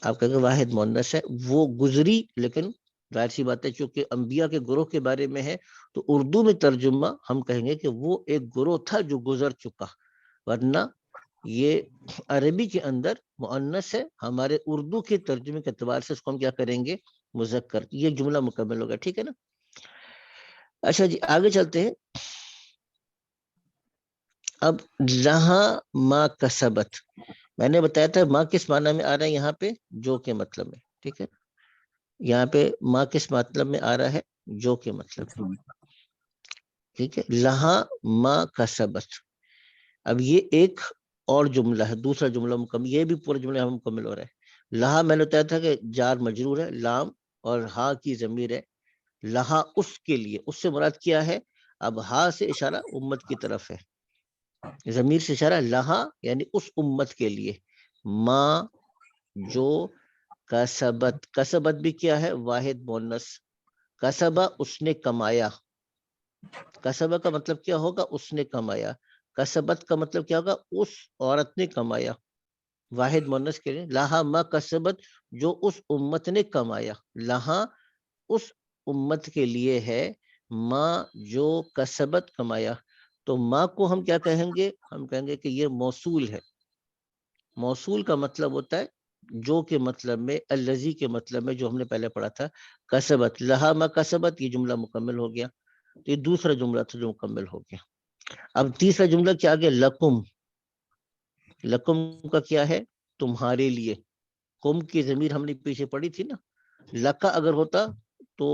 Speaker 1: آپ کہیں گے واحد مؤنث ہے، وہ گزری، لیکن ظاہر سی بات ہے چونکہ انبیاء کے گروہ کے بارے میں ہے تو اردو میں ترجمہ ہم کہیں گے کہ وہ ایک گروہ تھا جو گزر چکا، ورنہ یہ عربی کے اندر مؤنث ہے. ہمارے اردو کے ترجمے کے اعتبار سے اس کو ہم کیا کریں گے؟ مذکر. یہ جملہ مکمل ہوگا، ٹھیک ہے نا. اچھا جی آگے چلتے ہیں. اب لہا ما کسبت، میں نے بتایا تھا ماں کس معنی میں آ رہا ہے یہاں پہ؟ جو کے مطلب میں، ٹھیک ہے. یہاں پہ ماں کس مطلب میں آ رہا ہے؟ جو کے مطلب میں، ٹھیک ہے. لہا ما کسبت. اب یہ ایک اور جملہ ہے، دوسرا جملہ مکمل، یہ بھی پورا جملہ ہم مکمل ہو رہا ہے. لہا میں نے بتایا تھا کہ جار مجرور ہے، لام اور ہا کی ضمیر ہے. لہا اس کے لیے، اس سے مراد کیا ہے؟ اب ہا سے اشارہ امت کی طرف ہے، ضمیر سے اشارہ لہا یعنی اس امت کے لیے. ما جو کسبت، کسبت بھی کیا ہے؟ واحد مؤنث. کسبہ اس نے کمایا، کسبہ کا مطلب کیا ہوگا؟ اس نے کمایا. کسبت کا مطلب کیا ہوگا؟ اس عورت نے کمایا، واحد مؤنث کے لیے. لہا ما کسبت جو اس امت نے کمایا. لہا اس امت کے لیے ہے، ما جو کسبت کمایا. تو ما کو ہم کیا کہیں گے؟ ہم کہیں گے کہ یہ موصول ہے. موصول کا مطلب ہوتا ہے جو کے مطلب میں، الذی کے مطلب میں، جو ہم نے پہلے پڑھا تھا کسبت. لہا ما کسبت یہ جملہ مکمل ہو گیا. تو یہ دوسرا جملہ تھا جو مکمل ہو گیا. اب تیسرا جملہ کیا آگے؟ لکم. لکم کا کیا ہے؟ تمہارے لیے. کم کی ضمیر ہم نے پیچھے پڑھی تھی نا. لکا اگر ہوتا تو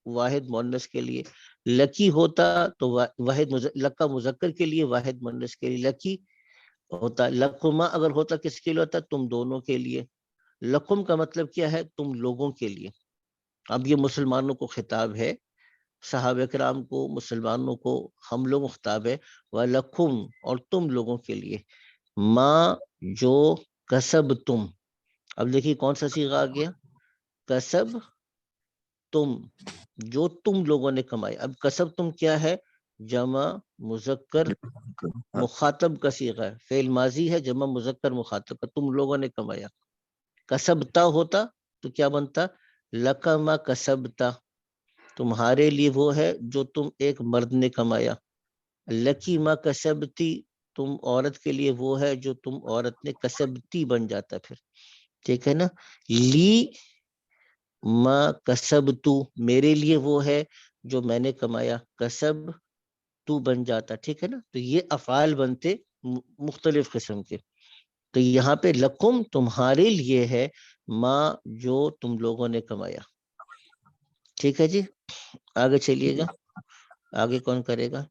Speaker 1: واحد مؤنث کے لیے، لکی ہوتا تو واحد لکا مذکر کے لیے، واحد مؤنث کے لیے لکی ہوتا. لکما اگر ہوتا کس کے لیے ہوتا؟ تم دونوں کے لیے. لکم کا مطلب کیا ہے؟ تم لوگوں کے لیے. اب یہ مسلمانوں کو خطاب ہے، صحابہ کرام کو، مسلمانوں کو، ہم لوگوں کو خطاب ہے. وَلَكُمْ اور تم لوگوں کے لیے. ما جو کسب تم. اب دیکھیے کون سا صیغہ آ گیا؟ کسب تم، جو تم لوگوں نے کمایا. اب کسب تم کیا ہے؟ جمع مذکر مخاطب کا صیغہ ہے، فعل ماضی ہے جمع مذکر مخاطب کا. تم لوگوں نے کمایا. کسبتا ہوتا تو کیا بنتا؟ لکما کسبتا، تمہارے لیے وہ ہے جو تم ایک مرد نے کمایا. لکی ما کسبتی، تم عورت کے لیے وہ ہے جو تم عورت نے کسبتی بن جاتا پھر، ٹھیک ہے نا. لی ما کسبتو، میرے لیے وہ ہے جو میں نے کمایا. کسب تو بن جاتا، ٹھیک ہے نا. تو یہ افعال بنتے مختلف قسم کے. تو یہاں پہ لکم تمہارے لیے ہے، ما جو تم لوگوں نے کمایا. ٹھیک ہے جی آگے چلیے گا. آگے کون کرے گا؟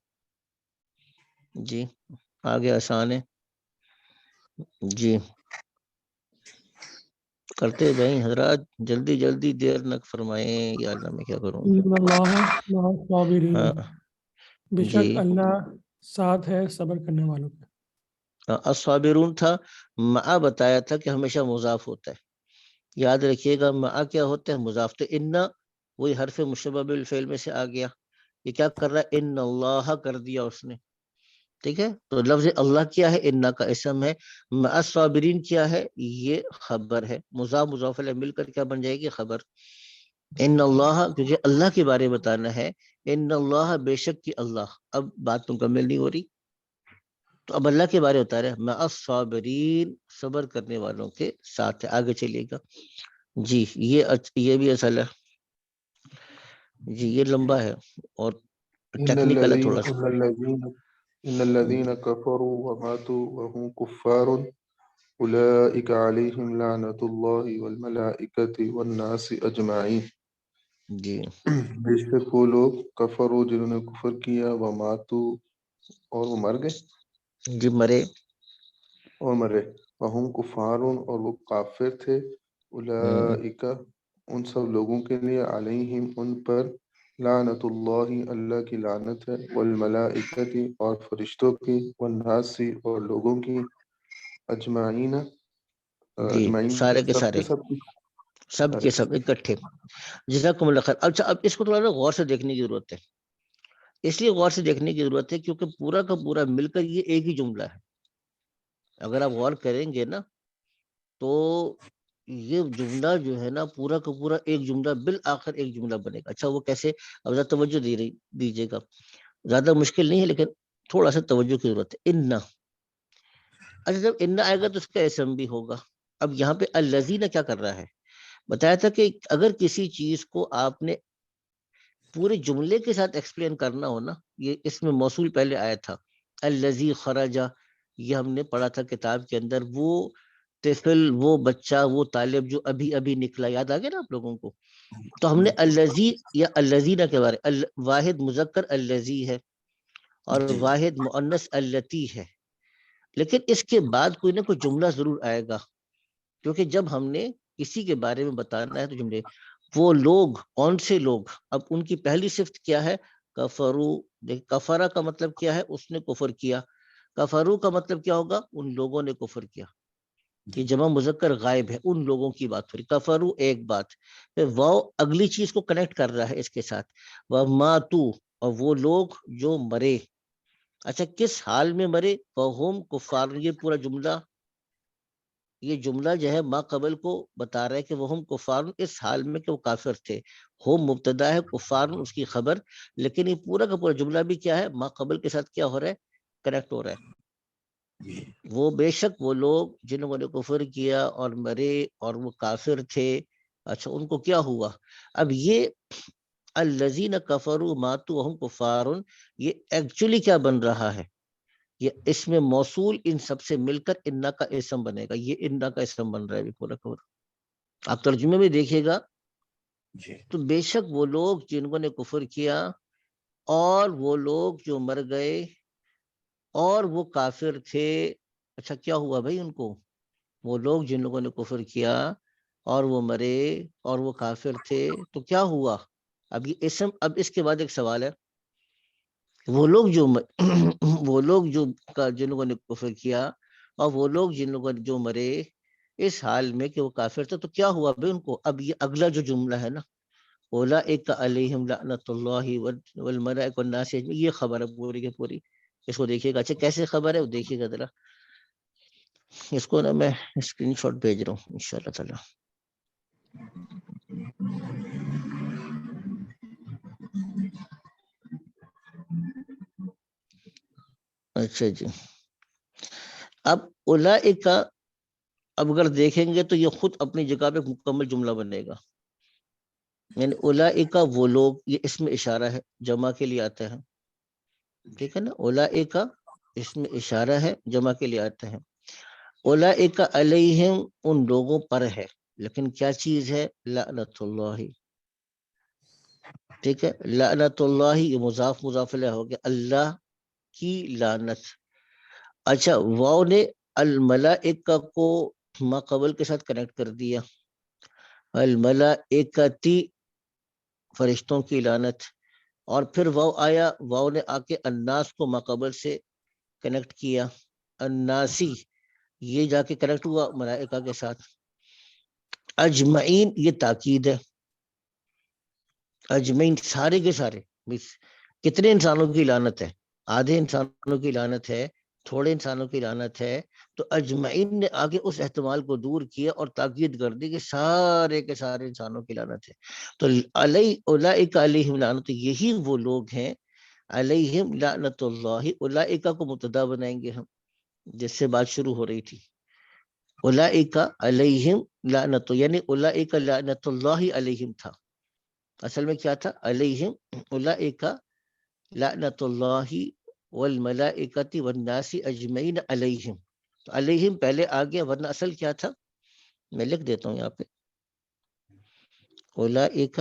Speaker 1: جی آگے آسان ہے جی، کرتے جائیں حضرات، جلدی جلدی، دیر نہ فرمائیں. یا اللہ میں کیا کروں.
Speaker 3: ان اللہ مع الصابرین،
Speaker 1: ہاں
Speaker 3: بے
Speaker 1: جی،
Speaker 3: شک اللہ ساتھ ہے صبر کرنے والوں کے.
Speaker 1: الصابرون تھا، مع بتایا تھا کہ ہمیشہ مضاف ہوتا ہے. یاد رکھیے گا مع کیا ہوتا ہے؟ مضاف. تو ان وہی حرف مشبہ بالفعل میں سے آ گیا. یہ کیا کر رہا ہے؟ ان اللہ کر دیا اس نے، ٹھیک ہے. تو لفظ اللہ کیا ہے؟ ان کا اسم ہے. مع الصابرین کیا ہے؟ یہ خبر ہے. مضاف مضاف الیہ مل کر کیا بن جائے گی؟ خبر. ان اللہ کیونکہ اللہ کے بارے میں بتانا ہے. ان اللہ بے شک کی اللہ. اب بات مکمل نہیں ہو رہی تو اب اللہ کے بارے بتا رہے ہیں. مع الصابرین صبر کرنے والوں کے ساتھ ہے. آگے چلیے گا جی. یہ بھی اصل ہے جی، یہ لمبا ہے اور ٹیکنیکل ہے تھوڑا سا.
Speaker 4: إن الذين كفروا وماتوا وهم كفار أولئك عليهم لعنة الله والملائكة والناس أجمعين.
Speaker 1: جی
Speaker 4: بے شک وہ لوگ کفرو جنہوں نے کفر کیا وہ ماتو اور وہ مر گئے
Speaker 1: جی مرے
Speaker 4: اور مرے وہم کفارون اور وہ کافر تھے اولئک ان سب لوگوں کے لیے علیہم ان پر لعنت اللہ اللہ کی لعنت ہے والملائکۃ اور فرشتوں کی والناس اور لوگوں کی اجمعین
Speaker 1: جی
Speaker 4: اجمعین
Speaker 1: سارے کے
Speaker 4: سب
Speaker 1: سارے
Speaker 4: کے سب کی
Speaker 1: سب کے سب اکٹھے جزاکم اللہ خیر. اچھا اب اس کو تھوڑا غور سے دیکھنے کی ضرورت ہے. اس لیے غور سے دیکھنے کی ضرورت ہے کیونکہ پورا کا پورا مل کر یہ ایک ہی جملہ ہے. اگر آپ غور کریں گے نا تو یہ جملہ جو ہے نا پورا کا پورا ایک جملہ بالآخر ایک جملہ بنے گا. اچھا وہ کیسے؟ اب ذرا توجہ دیجیے گا. زیادہ مشکل نہیں ہے لیکن تھوڑا سا توجہ کی ضرورت ہے. انا، اچھا جب انا آئے گا تو اس کا اسم بھی ہوگا. اب یہاں پہ الذین کیا کر رہا ہے؟ بتایا تھا کہ اگر کسی چیز کو آپ نے پورے جملے کے ساتھ ایکسپلین کرنا ہو نا، یہ اس میں موصول پہلے آیا تھا الذی خرجا، یہ ہم نے پڑھا تھا کتاب کے اندر. وہ طفل، وہ بچہ، وہ طالب جو ابھی ابھی نکلا، یاد آ گیا نا آپ لوگوں کو؟ تو ہم نے الذی یا الذین کے بارے، واحد مذکر الذی ہے اور واحد مؤنث اللتی ہے. لیکن اس کے بعد کوئی نہ کوئی جملہ ضرور آئے گا کیونکہ جب ہم نے کسی کے بارے میں بتانا ہے تو جملے وہ لوگ کون سے لوگ. اب ان کی پہلی صفت کیا ہے؟ کفرو. کفرا کا مطلب کیا ہے؟ اس نے کفر کیا. کفرو کا مطلب کیا ہوگا؟ ان لوگوں نے کفر کیا. یہ جمع مذکر غائب ہے، ان لوگوں کی بات ہو رہی. کفرو ایک بات، پھر واو اگلی چیز کو کنیکٹ کر رہا ہے اس کے ساتھ، وماتو اور وہ لوگ جو مرے. اچھا کس حال میں مرے؟ وہم کفار. یہ پورا جملہ، یہ جملہ جو ہے ما قبل کو بتا رہا ہے کہ وہ ہم کفار اس حال میں کہ وہ کافر تھے. ہم مبتدا ہے، کفار اس کی خبر. لیکن یہ پورا کا پورا جملہ بھی کیا ہے؟ ما قبل کے ساتھ کیا ہو رہا ہے؟ کنیکٹ ہو رہا ہے. وہ بے شک وہ لوگ جنہوں نے کفر کیا اور مرے اور وہ کافر تھے. اچھا ان کو کیا ہوا؟ اب یہ الذین کفروا ماتوا وہم کفار، یہ ایکچولی کیا بن رہا ہے؟ یہ اس میں موصول ان سب سے مل کر انا کا اسم بنے گا. یہ انا کا اسم بن رہا ہے پورا پورا. آپ ترجمے میں دیکھیے گا تو بے شک وہ لوگ جنہوں نے کفر کیا اور وہ لوگ جو مر گئے اور وہ کافر تھے. اچھا کیا ہوا بھائی ان کو؟ وہ لوگ جن لوگوں نے کفر کیا اور وہ مرے اور وہ کافر تھے تو کیا ہوا؟ اب یہ اسم. اب اس کے بعد ایک سوال ہے، وہ لوگ جو وہ لوگ جو جن لوگوں نے کفر کیا اور وہ لوگ جن لوگوں نے جو مرے اس حال میں کہ وہ کافر تھے تو کیا ہوا بھائی ان کو؟ اب یہ اگلا جو جملہ ہے نا، اولئک علیہم لعنت اللہ والملائکۃ والناس اجمعین، یہ خبر ہے پوری کی پوری. اس کو دیکھیے گا. اچھا کیسے خبر ہے وہ دیکھیے گا ذرا. اس کو نا میں اسکرین شاٹ بھیج رہا ہوں انشاءاللہ تعالی. اچھا جی، اب اولئک اب اگر دیکھیں گے تو یہ خود اپنی جگہ پہ مکمل جملہ بنے گا. یعنی اولئک وہ لوگ، یہ اس میں اشارہ ہے، جمع کے لیے آتا ہے. ٹھیک ہے نا؟ اولئک اس میں اشارہ ہے، جمع کے لیے آتا ہے. اولئک علیہم ان لوگوں پر ہے، لیکن کیا چیز ہے؟ لعنت اللہ. ٹھیک ہے، لعنت اللہ یہ مضاف مضاف الیہ ہو گیا، اللہ کی لعنت. اچھا واو نے الملائکہ کو ما قبل کے ساتھ کنیکٹ کر دیا، الملائکتی فرشتوں کی لعنت. اور پھر واو آیا، واو نے آ کے الناس کو ما قبل سے کنیکٹ کیا، الناسی یہ جا کے کنیکٹ ہوا ملائکہ کے ساتھ. اجمعین یہ تاکید ہے، اجمعین سارے کے سارے. کتنے انسانوں کی لعنت ہے؟ آدھے انسانوں کی لعنت ہے، تھوڑے انسانوں کی لعنت ہے. تو اجمعین نے آگے اس احتمال کو دور کیا اور تاکید کر دی کہ سارے کے سارے انسانوں کی لعنت ہے. تو اولئک علیہم لعنت، یہی وہ لوگ ہیں علیہم لعنت اللہ. اولئک کو مبتدا بنائیں گے ہم جس سے بات شروع ہو رہی تھی. اولئک علیہم لعنت، یعنی اولئک لعنت اللہ علیہم تھا. اصل میں کیا تھا؟ علیہم اولئک لعنت اللہ والملائکۃ والناس اجمعین علیہم. تو علیہم پہلے آ گیا، ورنہ اصل کیا تھا؟ میں لکھ دیتا ہوں یہاں پہ، اولئک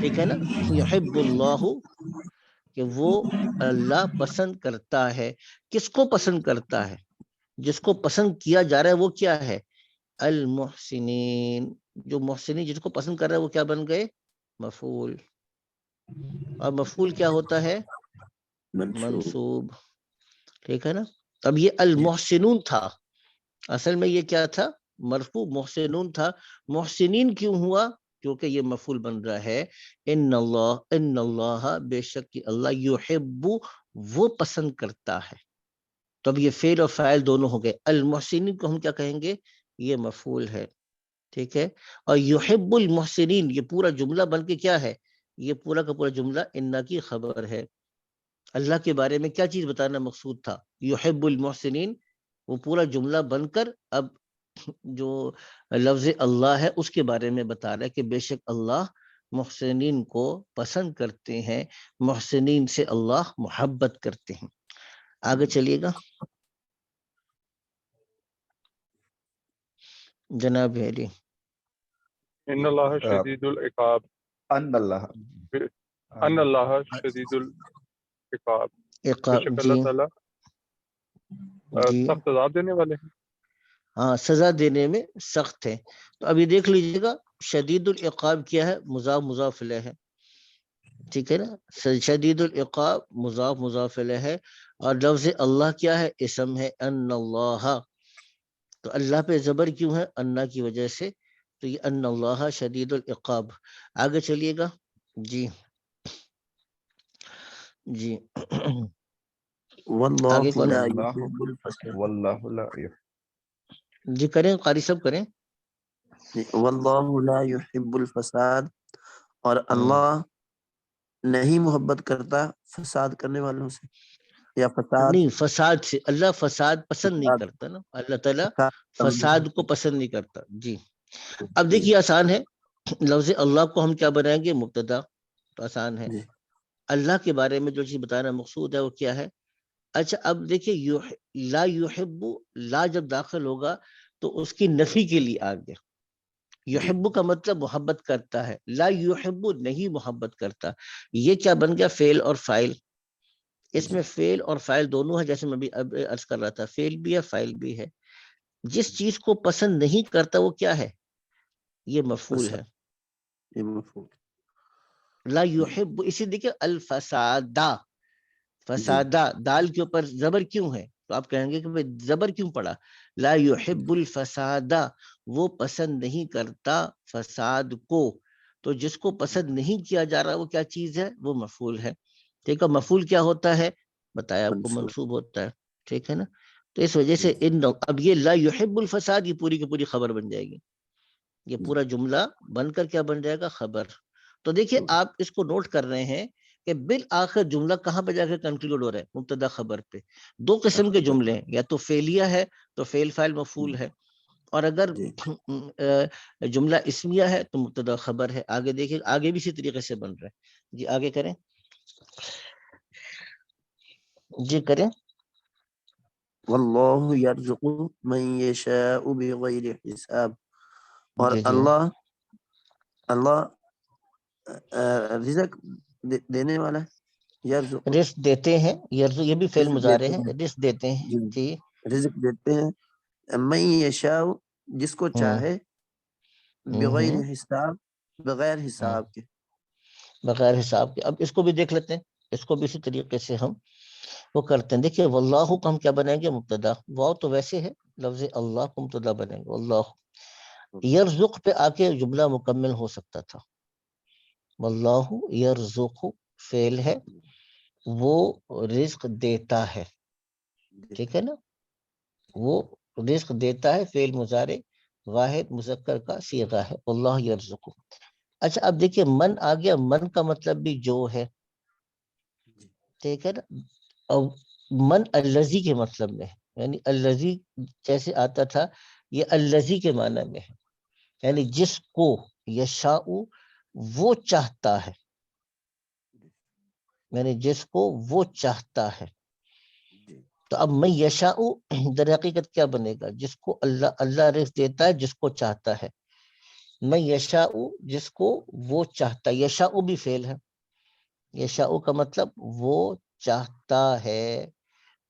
Speaker 1: ٹھیک ہے نا. یحب اللہ کہ وہ اللہ پسند کرتا ہے. کس کو پسند کرتا ہے؟ جس کو پسند کیا جا رہا ہے وہ کیا ہے؟ المحسنین. جو محسنین جس کو پسند کر رہا ہے وہ کیا بن گئے؟ مفعول. اور مفعول کیا ہوتا ہے؟ منصوب. ٹھیک ہے نا. اب یہ المحسنون تھا، اصل میں یہ کیا تھا؟ مرفوع. محسنون تھا. محسنین کیوں ہوا؟ کیونکہ یہ مفعول بن رہا ہے. ان اللہ بے شک اللہ یحب وہ پسند کرتا ہے. تو اب یہ فعل اور فاعل دونوں ہو گئے. المحسنین کو ہم کیا کہیں گے؟ یہ مفعول ہے. ٹھیک ہے. اور یحب المحسنین یہ پورا جملہ بن کے کیا ہے؟ یہ پورا کا پورا جملہ انا کی خبر ہے. اللہ کے بارے میں کیا چیز بتانا مقصود تھا؟ یحب المحسنین. وہ پورا جملہ بن کر اب جو لفظ اللہ ہے اس کے بارے میں بتا رہا ہے کہ بے شک اللہ محسنین کو پسند کرتے ہیں، محسنین سے اللہ محبت کرتے ہیں. آگے چلیے گا جناب علی.
Speaker 2: ان اللہ شدید العقاب.
Speaker 5: ان اللہ
Speaker 2: ان اللہ شدید العقاب. بے
Speaker 1: عقاب.
Speaker 2: شک
Speaker 1: جی
Speaker 2: اللہ تعالیٰ
Speaker 1: جی
Speaker 2: سخت عذاب دینے والے ہیں.
Speaker 1: ہاں، سزا دینے میں سخت ہے. تو ابھی دیکھ لیجیے گا شدید العقاب کیا ہے؟ مضاف مضاف الیہ ہے. ٹھیک ہے نا. شدید العقاب مضاف مضاف الیہ ہے. اور لفظ اللہ کیا ہے؟ اسم ہے. ان اللہ. تو اللہ پہ زبر کیوں ہے؟ انا کی وجہ سے. تو یہ ان اللہ شدید العقاب. آگے چلیے گا. جی جی
Speaker 6: واللہ
Speaker 1: آگے کون؟
Speaker 6: لا
Speaker 5: واللہ
Speaker 6: يحب الفساد.
Speaker 5: واللہ لا
Speaker 1: جی کریں، قاری صاحب کریں.
Speaker 6: واللہ لا يحب الفساد، اور اللہ نہیں محبت کرتا فساد کرنے والوں سے، یا فساد
Speaker 1: نہیں، فساد سے. اللہ فساد پسند نہیں
Speaker 6: فساد
Speaker 1: کرتا نا. اللہ تعالیٰ
Speaker 6: فساد
Speaker 1: فساد کو پسند نہیں کرتا. جی اب دیکھیے آسان ہے. لفظ اللہ کو ہم کیا بنائیں گے؟ مبتدا. تو آسان ہے.
Speaker 6: جی
Speaker 1: اللہ کے بارے میں جو چیز بتانا مقصود ہے وہ کیا ہے؟ اچھا اب دیکھیے لا یحب، لا جب داخل ہوگا تو اس کی نفی کے لیے آ گیا. یحب کا مطلب محبت کرتا ہے، لا یحب نہیں محبت کرتا. یہ کیا بن گیا؟ فعل اور فاعل. اس میں فعل اور فاعل دونوں ہے، جیسے میں بھی اب عرض کر رہا تھا. فعل بھی ہے فاعل بھی ہے. جس چیز کو پسند نہیں کرتا وہ کیا ہے؟ یہ مفعول ہے.
Speaker 6: یہ مفعول.
Speaker 1: لا یحب. اسی دیکھیں الفسادہ. فسادہ دال کے اوپر زبر کیوں ہے؟ تو آپ کہیں گے کہ بھئی زبر کیوں پڑا؟ لا یحب الفسادہ، وہ پسند نہیں کرتا فساد کو. تو جس کو پسند نہیں کیا جا رہا وہ کیا چیز ہے؟ وہ مفعول ہے. ٹھیک ہے. مفعول کیا ہوتا ہے؟ بتایا آپ کو،
Speaker 6: منصوب.
Speaker 1: منصوب ہوتا ہے. ٹھیک ہے نا. تو اس وجہ سے اب یہ لا یحب الفساد یہ پوری کی پوری خبر بن جائے گی. یہ پورا جملہ بن کر کیا بن جائے گا؟ خبر. تو دیکھیے آپ اس کو نوٹ کر رہے ہیں کہ بالآخر جملہ کہاں پہ جا کے کنکلوڈ ہو رہا ہے؟ مبتدا خبر پہ. دو قسم کے جملے ہیں، یا تو فعلیہ ہے تو فعل فاعل مفعول ہے، اور اگر جملہ اسمیہ ہے تو مبتدا خبر ہے. آگے دیکھیں، آگے بھی اسی طریقے سے بن رہا ہے. جی آگے کریں. جی کریں.
Speaker 6: واللہ یرزق من یشاء بغیر حساب، اور
Speaker 1: جی جی
Speaker 6: اللہ رزق دینے والا ہے. یرزق
Speaker 1: رزق دیتے ہیں. یہ بھی فعل
Speaker 6: رزق
Speaker 1: مضارع
Speaker 6: دیتے
Speaker 1: ہے.
Speaker 6: ہیں.
Speaker 1: رزق دیتے ہیں. جی
Speaker 6: رزق دیتے ہیں. من یشاء جس کو چاہے، بغیر حساب بغیر حساب کے.
Speaker 1: بغیر حساب کے. اب اس کو بھی دیکھ لیتے ہیں. اس کو بھی اسی طریقے سے ہم وہ کرتے ہیں. دیکھیے واللہ کو ہم کیا بنائیں گے؟ مبتدا. واو تو ویسے ہے، لفظ اللہ کو مبتدا بنائیں گے. واللہ. یرزق پہ آ کے جملہ مکمل ہو سکتا تھا. واللہ یرزق فعل ہے، وہ رزق دیتا ہے. ٹھیک ہے نا. وہ رزق دیتا ہے، فعل مضارع واحد مذکر کا صیغہ ہے. اللہ یرزق. اچھا اب دیکھیے من آ گیا. من کا مطلب بھی جو ہے. ٹھیک ہے نا. اور من الذی کے مطلب میں ہے، یعنی الذی جیسے آتا تھا یہ الذی کے معنی میں ہے، یعنی جس کو یشاء وہ چاہتا ہے، یعنی جس کو وہ چاہتا ہے. تو اب میں یشاء در حقیقت کیا بنے گا؟ جس کو اللہ رزق دیتا ہے جس کو چاہتا ہے. میں یشاء جس کو وہ چاہتا. یشاء بھی فعل ہے. یشاء کا مطلب وہ چاہتا ہے,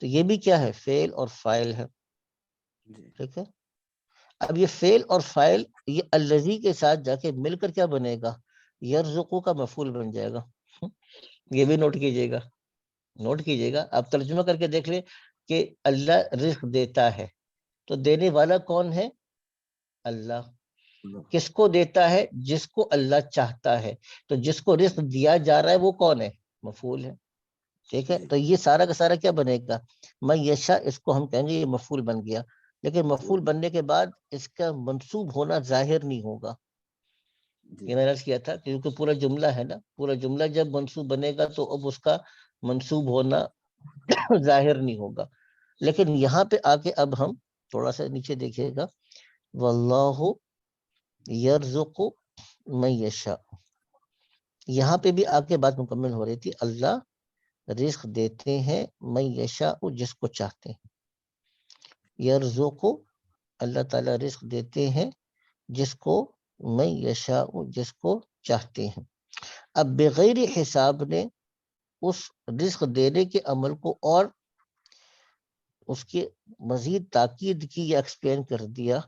Speaker 1: تو یہ بھی کیا ہے؟ فعل اور فاعل ہے. ٹھیک ہے. اب یہ فعل اور فاعل یہ الذی کے ساتھ جا کے مل کر کیا بنے گا؟ یرزقو کا مفعول بن جائے گا. یہ بھی نوٹ کیجئے گا, نوٹ کیجئے گا. آپ ترجمہ کر کے دیکھ لیں کہ اللہ رزق دیتا ہے, تو دینے والا کون ہے؟ اللہ. کس کو دیتا ہے؟ جس کو اللہ چاہتا ہے. تو جس کو رزق دیا جا رہا ہے وہ کون ہے؟ مفعول ہے. ٹھیک ہے. تو یہ سارا کا سارا کیا بنے گا؟ میں یشاء, اس کو ہم کہیں گے یہ مفعول بن گیا. لیکن مفعول بننے کے بعد اس کا منصوب ہونا ظاہر نہیں ہوگا. یہ میں نے عرض کیا تھا کیونکہ پورا جملہ ہے نا, پورا جملہ جب منصوب بنے گا تو اب اس کا منصوب ہونا ظاہر نہیں ہوگا. لیکن یہاں پہ آ کے اب ہم تھوڑا سا نیچے دیکھیے گا, واللہ یرزق من یشاء, یہاں پہ بھی آ کے بات مکمل ہو رہی تھی. اللہ رزق دیتے ہیں من یشاء جس کو چاہتے ہیں. یرزق, اللہ تعالیٰ رزق دیتے ہیں جس کو من یشاء جس کو چاہتے ہیں. اب بغیر حساب نے اس رزق دینے کے عمل کو اور اس کی مزید تاکید کی یا ایکسپلین کر دیا.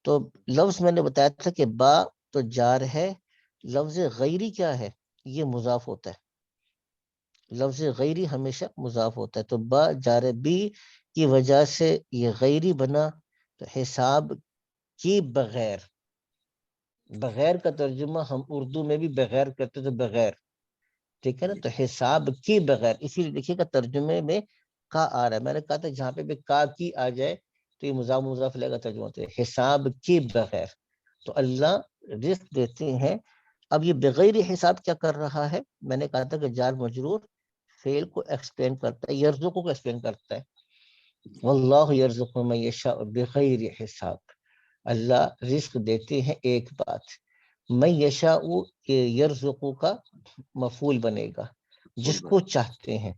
Speaker 1: تو لفظ میں نے بتایا تھا کہ با تو جار ہے, لفظ غیری کیا ہے؟ یہ مضاف ہوتا ہے. لفظ غیری ہمیشہ مضاف ہوتا ہے. تو با جار بی کی وجہ سے یہ غیری بنا. تو حساب کی بغیر, بغیر کا ترجمہ ہم اردو میں بھی بغیر کرتے تو بغیر. ٹھیک ہے نا. تو حساب کی بغیر, اسی لیے دیکھیے گا ترجمے میں کا آ رہا ہے. میں نے کہا تھا جہاں پہ بھی کا کی آ جائے تو یہ مضاف مضاف لے گا ترجمہ ہوتا ہے حساب کی بغیر. تو اللہ رزق دیتے ہیں. اب یہ بغیر حساب کیا کر رہا ہے؟ میں نے کہا تھا کہ جار مجرور فعل کو ایکسپلین کرتا ہے, یرزق کو ایکسپلین کرتا ہے. واللہ یرزق من یشاء بغیر حساب, اللہ رزق دیتے ہیں. ایک بات, من یشاء کہ یرزق کا مفعول بنے گا, جس کو چاہتے ہیں,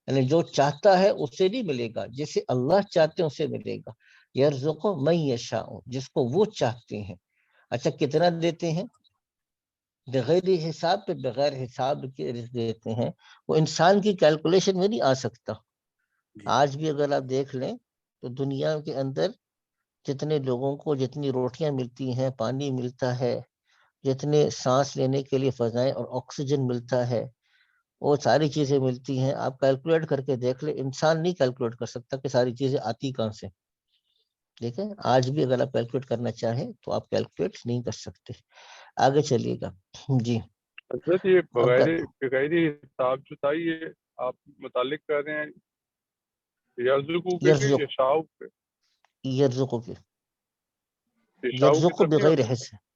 Speaker 1: یعنی جو چاہتا ہے اسے نہیں ملے گا, جسے اللہ چاہتے ہیں اسے ملے گا. یرزق من یشاء جس کو وہ چاہتے ہیں. اچھا کتنا دیتے ہیں؟ بغیر حساب پہ بغیر حساب کے رزق دیتے ہیں. وہ انسان کی کیلکولیشن میں نہیں آ سکتا. آج بھی اگر آپ دیکھ لیں تو دنیا کے اندر جتنے لوگوں کو جتنی روٹیاں ملتی ہیں, پانی ملتا ہے, جتنے سانس لینے کے لیے فضائیں اور آکسیجن ملتا ہے, وہ ساری چیزیں ملتی ہیں. آپ کیلکولیٹ کر کے دیکھ لیں, انسان نہیں کیلکولیٹ کر سکتا کہ ساری چیزیں آتی کہاں سے. ٹھیک ہے. آج بھی اگر آپ کیلکولیٹ کرنا چاہیں تو آپ کیلکولیٹ نہیں کر سکتے. آگے چلیے گا. جی
Speaker 2: حضرت یہ بغیر حساب جو تھا یہ آپ متعلق کر رہے ہیں یرزقو پہ کہ یشاء پہ؟
Speaker 1: یرزقو کے,
Speaker 2: یشاء کی
Speaker 1: یرزقو
Speaker 2: طرف نہیں
Speaker 1: بغیر
Speaker 2: آتا
Speaker 1: حساب,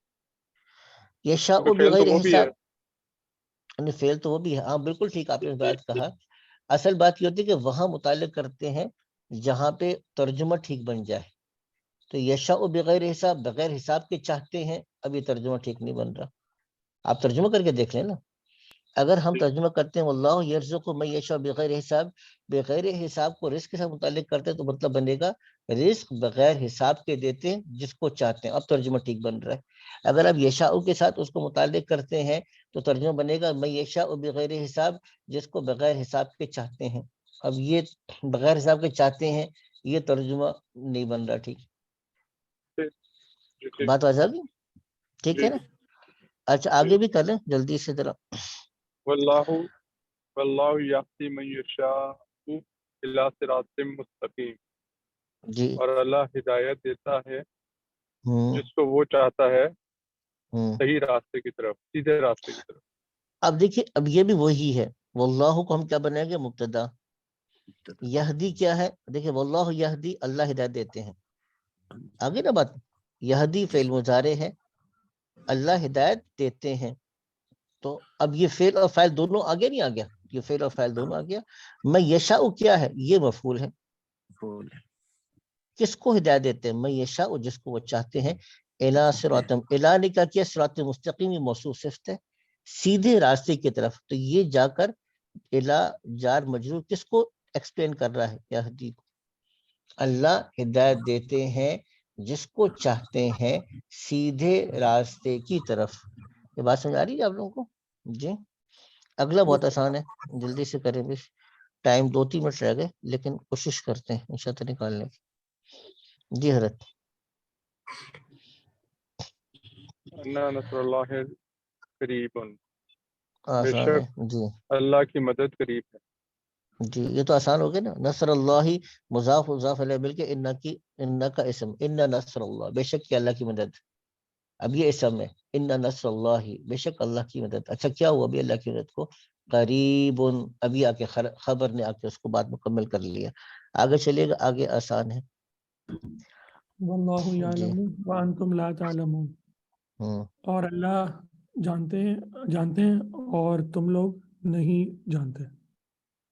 Speaker 1: یشاء
Speaker 2: کیونکہ فعل تو
Speaker 1: بغیر
Speaker 2: وہ بھی ہے.
Speaker 1: حساب, فعل تو وہ بھی ہے. ہاں بالکل ٹھیک آپ نے بات کہا. اصل بات یہ ہوتی ہے کہ وہاں متعلق کرتے ہیں جہاں پہ ترجمہ ٹھیک بن جائے. تو یشاء بغیر حساب, بغیر حساب کے چاہتے ہیں, اب یہ ترجمہ ٹھیک نہیں بن رہا. آپ ترجمہ کر کے دیکھ لیں نا. اگر ہم ترجمہ کرتے ہیں واللہ یرزق من یشاء بغیر حساب, بغیر حساب کو رزق کے ساتھ متعلق کرتے ہیں تو مطلب بنے گا رزق بغیر حساب کے دیتے ہیں جس کو چاہتے ہیں. اب ترجمہ ٹھیک بن رہا ہے. اگر آپ یشاء کے ساتھ اس کو متعلق کرتے ہیں تو ترجمہ بنے گا من یشاء بغیر حساب جس کو بغیر حساب کے چاہتے ہیں. اب یہ بغیر حساب کے چاہتے ہیں, یہ ترجمہ نہیں بن رہا. ٹھیک بات واضح بھی, ٹھیک ہے نا. اچھا آگے بھی کر لیں جلدی سے ذرا.
Speaker 2: واللہ یہدی من یشاء الی صراط مستقیم,
Speaker 1: جی
Speaker 2: اور اللہ ہدایت دیتا ہے جس کو وہ چاہتا ہے صحیح راستے کی طرف, سیدھے راستے کی طرف.
Speaker 1: اب دیکھیے اب یہ بھی وہی ہے. واللہ کو ہم کیا بنائیں گے؟ مبتدا. یہدی کیا ہے؟ دیکھیں واللہ یہدی, اللہ ہدایت دیتے ہیں. آگے نا بات, یہدی فعل مضارع ہے, اللہ ہدایت دیتے ہیں. تو اب یہ فعل اور فاعل دونوں آگے نہیں آ گیا, یہ فعل اور فاعل دونوں آ گیا. میں یشاء کیا ہے؟ یہ مفعول ہے. کس کو ہدایت دیتے ہیں؟ میں یشاء جس کو وہ چاہتے ہیں. الا صراط, الا نے کیا کیا؟ صراط مستقیم موصوف صفت ہے, سیدھے راستے کی طرف. تو یہ جا کر الا جار مجرور کس کو ایکسپلین کر رہا ہے؟ یہدی کو. اللہ ہدایت دیتے ہیں جس کو چاہتے ہیں سیدھے راستے کی طرف. یہ بات سمجھ آ رہی ہے آپ لوگوں کو؟ جی. اگلا بہت آسان ہے, جلدی سے کریں بھی, ٹائم 2-3 منٹ رہ گئے لیکن کوشش کرتے ہیں انشاءاللہ نکالنے کی. جی حضرت.
Speaker 2: انا نصر اللہ قریب، بے
Speaker 1: آسان ہے.
Speaker 2: شک
Speaker 1: جی
Speaker 2: اللہ کی مدد قریب ہے.
Speaker 1: جی یہ تو آسان ہو گیا نا. نصر اللہ مضاف مضاف علیہ مل کے ان کا اسم, ان نصر اللہ, بے شک کہ اللہ کی مدد. اب یہ اسم ہے ان نصر اللہ, بے شک اللہ کی مدد. اچھا کیا ہوا ابھی اللہ کی مدد کو؟ قریب, ابھی آ کے خبر نے آ کے اس کو بات مکمل کر لیا. آگے چلے گا, آگے آسان ہے.
Speaker 3: واللہ
Speaker 1: جی.
Speaker 3: یعلم وانتم لا تعلمون. اور اللہ جانتے ہیں اور تم لوگ نہیں جانتے.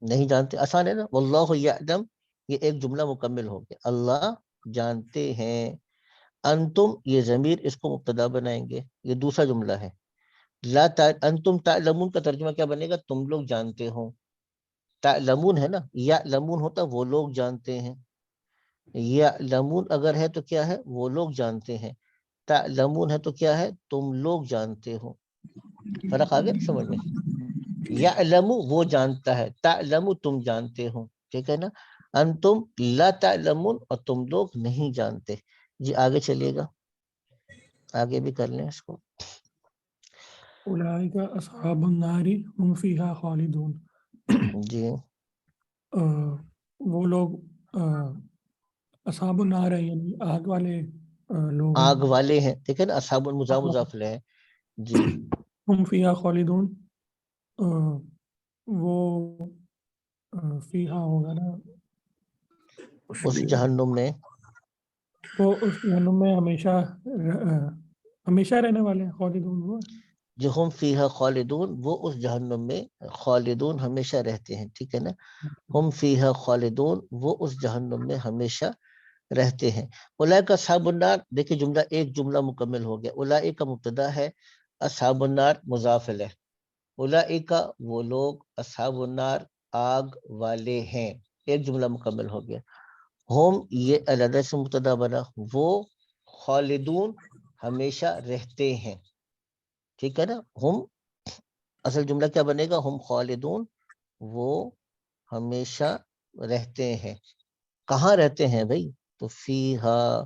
Speaker 1: نہیں جانتے, آسان ہے نا. واللہ یعلم, یہ ایک جملہ مکمل ہو گیا. اللہ جانتے ہیں. انتم, یہ ضمیر اس کو مبتدا بنائیں گے, یہ دوسرا جملہ ہے. انتم تعلمون کا ترجمہ کیا بنے گا؟ تم لوگ جانتے ہو. تعلمون ہے نا, یعلمون ہوتا وہ لوگ جانتے ہیں. یعلمون اگر ہے تو کیا ہے؟ وہ لوگ جانتے ہیں. تعلمون ہے تو کیا ہے؟ تم لوگ جانتے ہو. فرق آ گیا سمجھ میں؟ یعلم وہ جانتا ہے, تعلم تم جانتے ہو. ٹھیک ہے نا. انتم لا تعلمون, اور تم لوگ نہیں جانتے. جی آگے چلیے گا, آگے بھی کر لیں اس کو.
Speaker 3: اولئک اصحاب النار هم فیہا خالدون.
Speaker 1: جی
Speaker 3: وہ لوگ اصحاب النار ہیں یعنی آگ والے لوگ ہیں.
Speaker 1: آگ والے ہیں. ٹھیک ہے نا, اصحاب المضاف مضاف الیہ ہے. جی.
Speaker 3: ہم فیہا خالدون, وہ فیہا ہوگا نا,
Speaker 1: اس جہنم میں,
Speaker 3: وہ اس جہنم میں ہمیشہ رہنے والے ہیں. خالدون وہ
Speaker 1: جو ہم فیہا خالدون, وہ اس جہنم میں خالدون ہمیشہ رہتے ہیں. ٹھیک ہے نا. ہم فیہا خالدون, وہ اس جہنم میں ہمیشہ رہتے ہیں. اولئک اصحاب النار, دیکھیں جملہ ایک جملہ مکمل ہو گیا. اولئک کا مبتدا ہے, اصحاب النار مضاف الیہ. اولئک وہ لوگ, اصحاب النار آگ والے ہیں. ایک جملہ مکمل ہو گیا. ہم یہ علیحدہ سے مبتدا بنا, وہ خالدون ہمیشہ رہتے ہیں. ٹھیک ہے نا. ہم اصل جملہ کیا بنے گا؟ ہم خالدون, وہ ہمیشہ رہتے ہیں. کہاں رہتے ہیں بھائی؟ تو فیہا,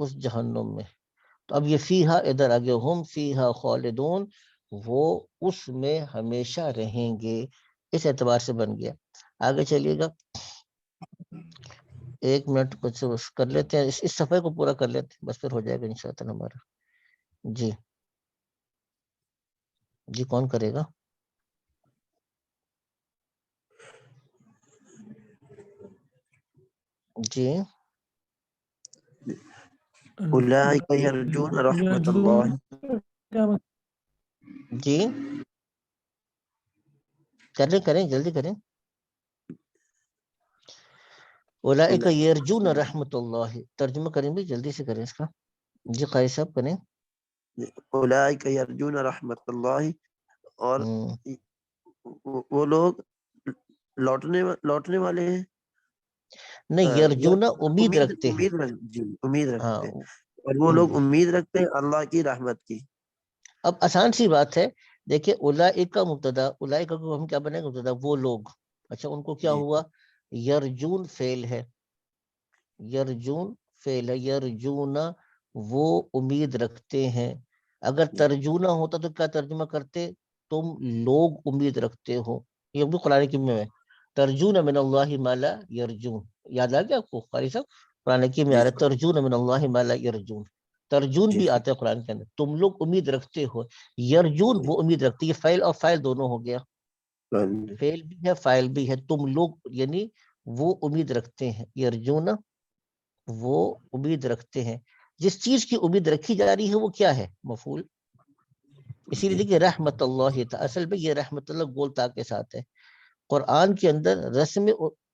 Speaker 1: اس جہنم میں. تو اب یہ فیہا ادھر آ گیا. ہم فیہا خالدون, وہ اس میں ہمیشہ رہیں گے. اس اعتبار سے بن گیا. آگے چلیے گا, 1 منٹ کچھ کر لیتے ہیں, اس صفحے کو پورا کر لیتے ہیں, بس پھر ہو جائے گا انشاءاللہ ہمارا. جی جی کون کرے گا؟ جی
Speaker 6: اولئک یرجون رحمت اللہ.
Speaker 1: جی کریں جلدی کریں. اولئک یرجون رحمت اللہ, ترجمہ کریں بھی, جلدی سے کریں اس کا. جی قاری صاحب کریں.
Speaker 6: اولئک یرجون رحمت اللہ, اور وہ لوگ لوٹنے والے ہیں.
Speaker 1: نہیں, یرجون امید رکھتے ہیں.
Speaker 6: امید رکھتے ہیں, اور وہ لوگ امید رکھتے ہیں اللہ کی رحمت کی.
Speaker 1: اب آسان سی بات ہے, دیکھیں اولئک کا مبتدا, اولئک کو ہم کیا بنائیں گے مبتدا؟ وہ لوگ. اچھا ان کو کیا ہوا؟ یرجون فعل ہے, یرجون فعل ہے. یرجون وہ امید رکھتے ہیں. اگر ترجونہ ہوتا تو کیا ترجمہ کرتے؟ تم لوگ امید رکھتے ہو. یہ بھی قرآن کی میں ترجون من اللہ ما لا یرجون, یاد آ گیا آپ کو قاری صاحب؟ قرآن کی میں آ رہا ہے ترجون من اللہ ما لا یرجون. ترجون بھی آتا ہے قرآن کے اندر, تم لوگ امید رکھتے ہو. یرجون وہ امید رکھتے, یہ فعل اور فاعل دونوں ہو گیا. فعل بھی ہے فاعل بھی ہے. تم لوگ یعنی وہ امید رکھتے ہیں. یرجون وہ امید رکھتے ہیں. جس چیز کی امید رکھی جا رہی ہے وہ کیا ہے؟ مفعول. اسی لیے دیکھیے رحمت اللہ تھا, اصل میں یہ رحمت اللہ گول تا کے ساتھ ہے. قرآن کے اندر رسم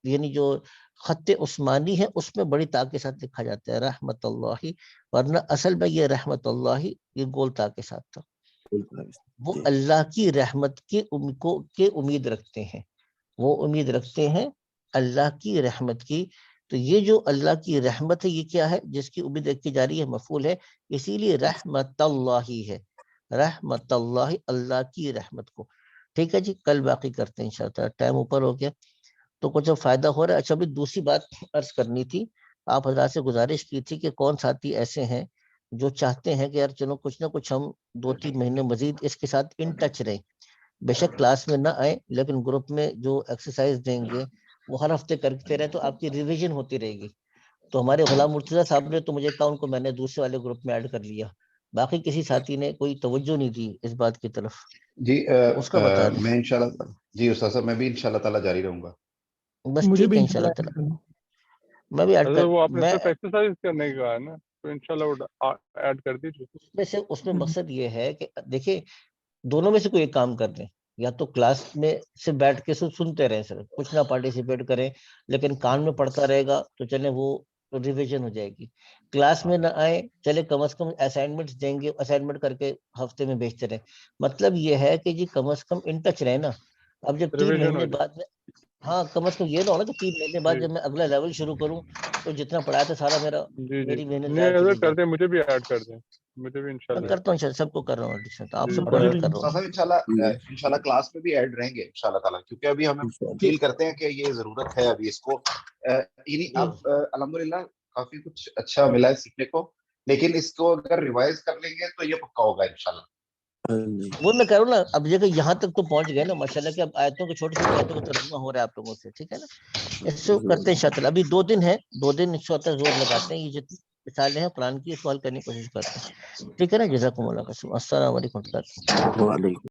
Speaker 1: یعنی جو خط عثمانی ہے اس میں بڑی تا کے ساتھ لکھا جاتا ہے رحمت اللہ, ورنہ اصل میں یہ رحمت اللہ یہ گول تا کے ساتھ تھا. وہ اللہ کی رحمت کے امید رکھتے ہیں, وہ امید رکھتے ہیں اللہ کی رحمت کی. تو یہ جو اللہ کی رحمت ہے یہ کیا ہے؟ جس کی امید رکھی جا رہی ہے، مفعول ہے، اسی لیے رحمت اللہ ہی ہے، رحمت اللہ، اللہ کی رحمت کو. ٹھیک ہے جی، کل باقی کرتے ہیں انشاءاللہ، ٹائم اوپر ہو گیا تو کچھ فائدہ ہو رہا ہے. اچھا ابھی دوسری بات عرض کرنی تھی، آپ حضرات سے گزارش کی تھی کہ کون ساتھی ایسے ہیں جو چاہتے ہیں کہ یار چلو کچھ نہ کچھ ہم 2-3 مہینے مزید اس کے ساتھ ان ٹچ رہیں، بے شک کلاس میں نہ آئیں لیکن گروپ میں جو ایکسرسائز دیں گے وہ ہر ہفتے کرتے رہیں تو آپ کی ریویژن ہوتی رہے گی. تو ہمارے غلام مرتضیٰ صاحب نے تو مجھے کہا ان کو میں نے دوسرے والے گروپ میں ایڈ کر لیا، باقی کسی ساتھی نے کوئی توجہ نہیں دی اس بات کی طرف.
Speaker 5: جی
Speaker 1: اس کا بتا دیں.
Speaker 5: میں انشاءاللہ، جی استاد صاحب میں بھی انشاءاللہ تعالیٰ جاری رہوں گا.
Speaker 1: بس
Speaker 3: مجھے
Speaker 1: ٹھیک
Speaker 3: بھی
Speaker 1: ہے
Speaker 3: انشاءاللہ
Speaker 1: انشاءاللہ تعالیٰ میں بھی ایڈ
Speaker 2: حضرت
Speaker 1: کر
Speaker 2: وہ آپ نے
Speaker 1: میں
Speaker 2: صرف ایکسرسائز کرنے کا کہا ہے نا، تو انشاءاللہ وہ ایڈ کر دیجیے.
Speaker 1: اس میں مقصد یہ ہے کہ دیکھیں دونوں میں سے کوئی ایک کام کر لیں، یا تو کلاس میں صرف بیٹھ کے سنتے رہیں، صرف کچھ نہ پارٹیسپیٹ کریں لیکن کان میں پڑھتا رہے گا تو چلیں وہ ریویژن ہو جائے گی. کلاس میں نہ آئے چلے کم از کم اسائنمنٹس دیں گے، اسائنمنٹ کر کے ہفتے میں بھیجتے رہیں. مطلب یہ ہے کہ جی کم از کم ان ٹچ رہے نا. اب جب 3
Speaker 2: ریویژن ہو
Speaker 1: مہینے
Speaker 2: جائے.
Speaker 1: بعد میں، ہاں کم از کم یہ نہ ہونا کہ 3 مہینے بعد
Speaker 2: جی
Speaker 1: جب میں اگلا لیول شروع کروں تو جتنا پڑھایا تھا سارا
Speaker 2: جی
Speaker 1: میری محنت
Speaker 2: نہیں
Speaker 1: ضائع چلی
Speaker 2: حضرت
Speaker 1: جائے.
Speaker 2: کر دیں، مجھے بھی ایڈ کر دیں، مجھے بھی
Speaker 1: میں
Speaker 2: انشاءاللہ.
Speaker 1: کرتا ہوں سب کو کر رہا ہوں ایڈیشن، آپ
Speaker 2: جی
Speaker 1: سب کو
Speaker 3: مجھے
Speaker 1: ایڈ
Speaker 3: بھی
Speaker 1: کر رہا
Speaker 5: استاد
Speaker 1: ہوں.
Speaker 5: صاحب انشاءاللہ کلاس میں بھی ایڈ رہیں گے انشاءاللہ تعالیٰ، کیونکہ ابھی ہمیں فیل کرتے ہیں کہ یہ ضرورت ہے ابھی اس کو. یعنی اب الحمدللہ کافی کچھ اچھا ملا ہے سیکھنے کو، لیکن اس کو اگر ریوائز کر لیں گے تو یہ پکا ہوگا انشاءاللہ.
Speaker 1: وہ میں کہہ رہا ہوں نا، اب دیکھیں یہاں تک تو پہنچ گئے نا ماشاءاللہ کہ اب آیتوں کے چھوٹی چھوٹی آیتوں کا ترجمہ ہو رہا ہے آپ لوگوں سے. ٹھیک ہے نا، اس سے کرتے ہیں انشاءاللہ. ابھی 2 دن ہے، 2 دن انشاءاللہ زور لگاتے ہیں، یہ جتنی مثالیں ہیں قرآن کی اس کو حل کرنے کی کوشش کرتے ہیں. ٹھیک ہے نا، جزاکم اللہ خیر، السلام علیکم.
Speaker 6: وعلیکم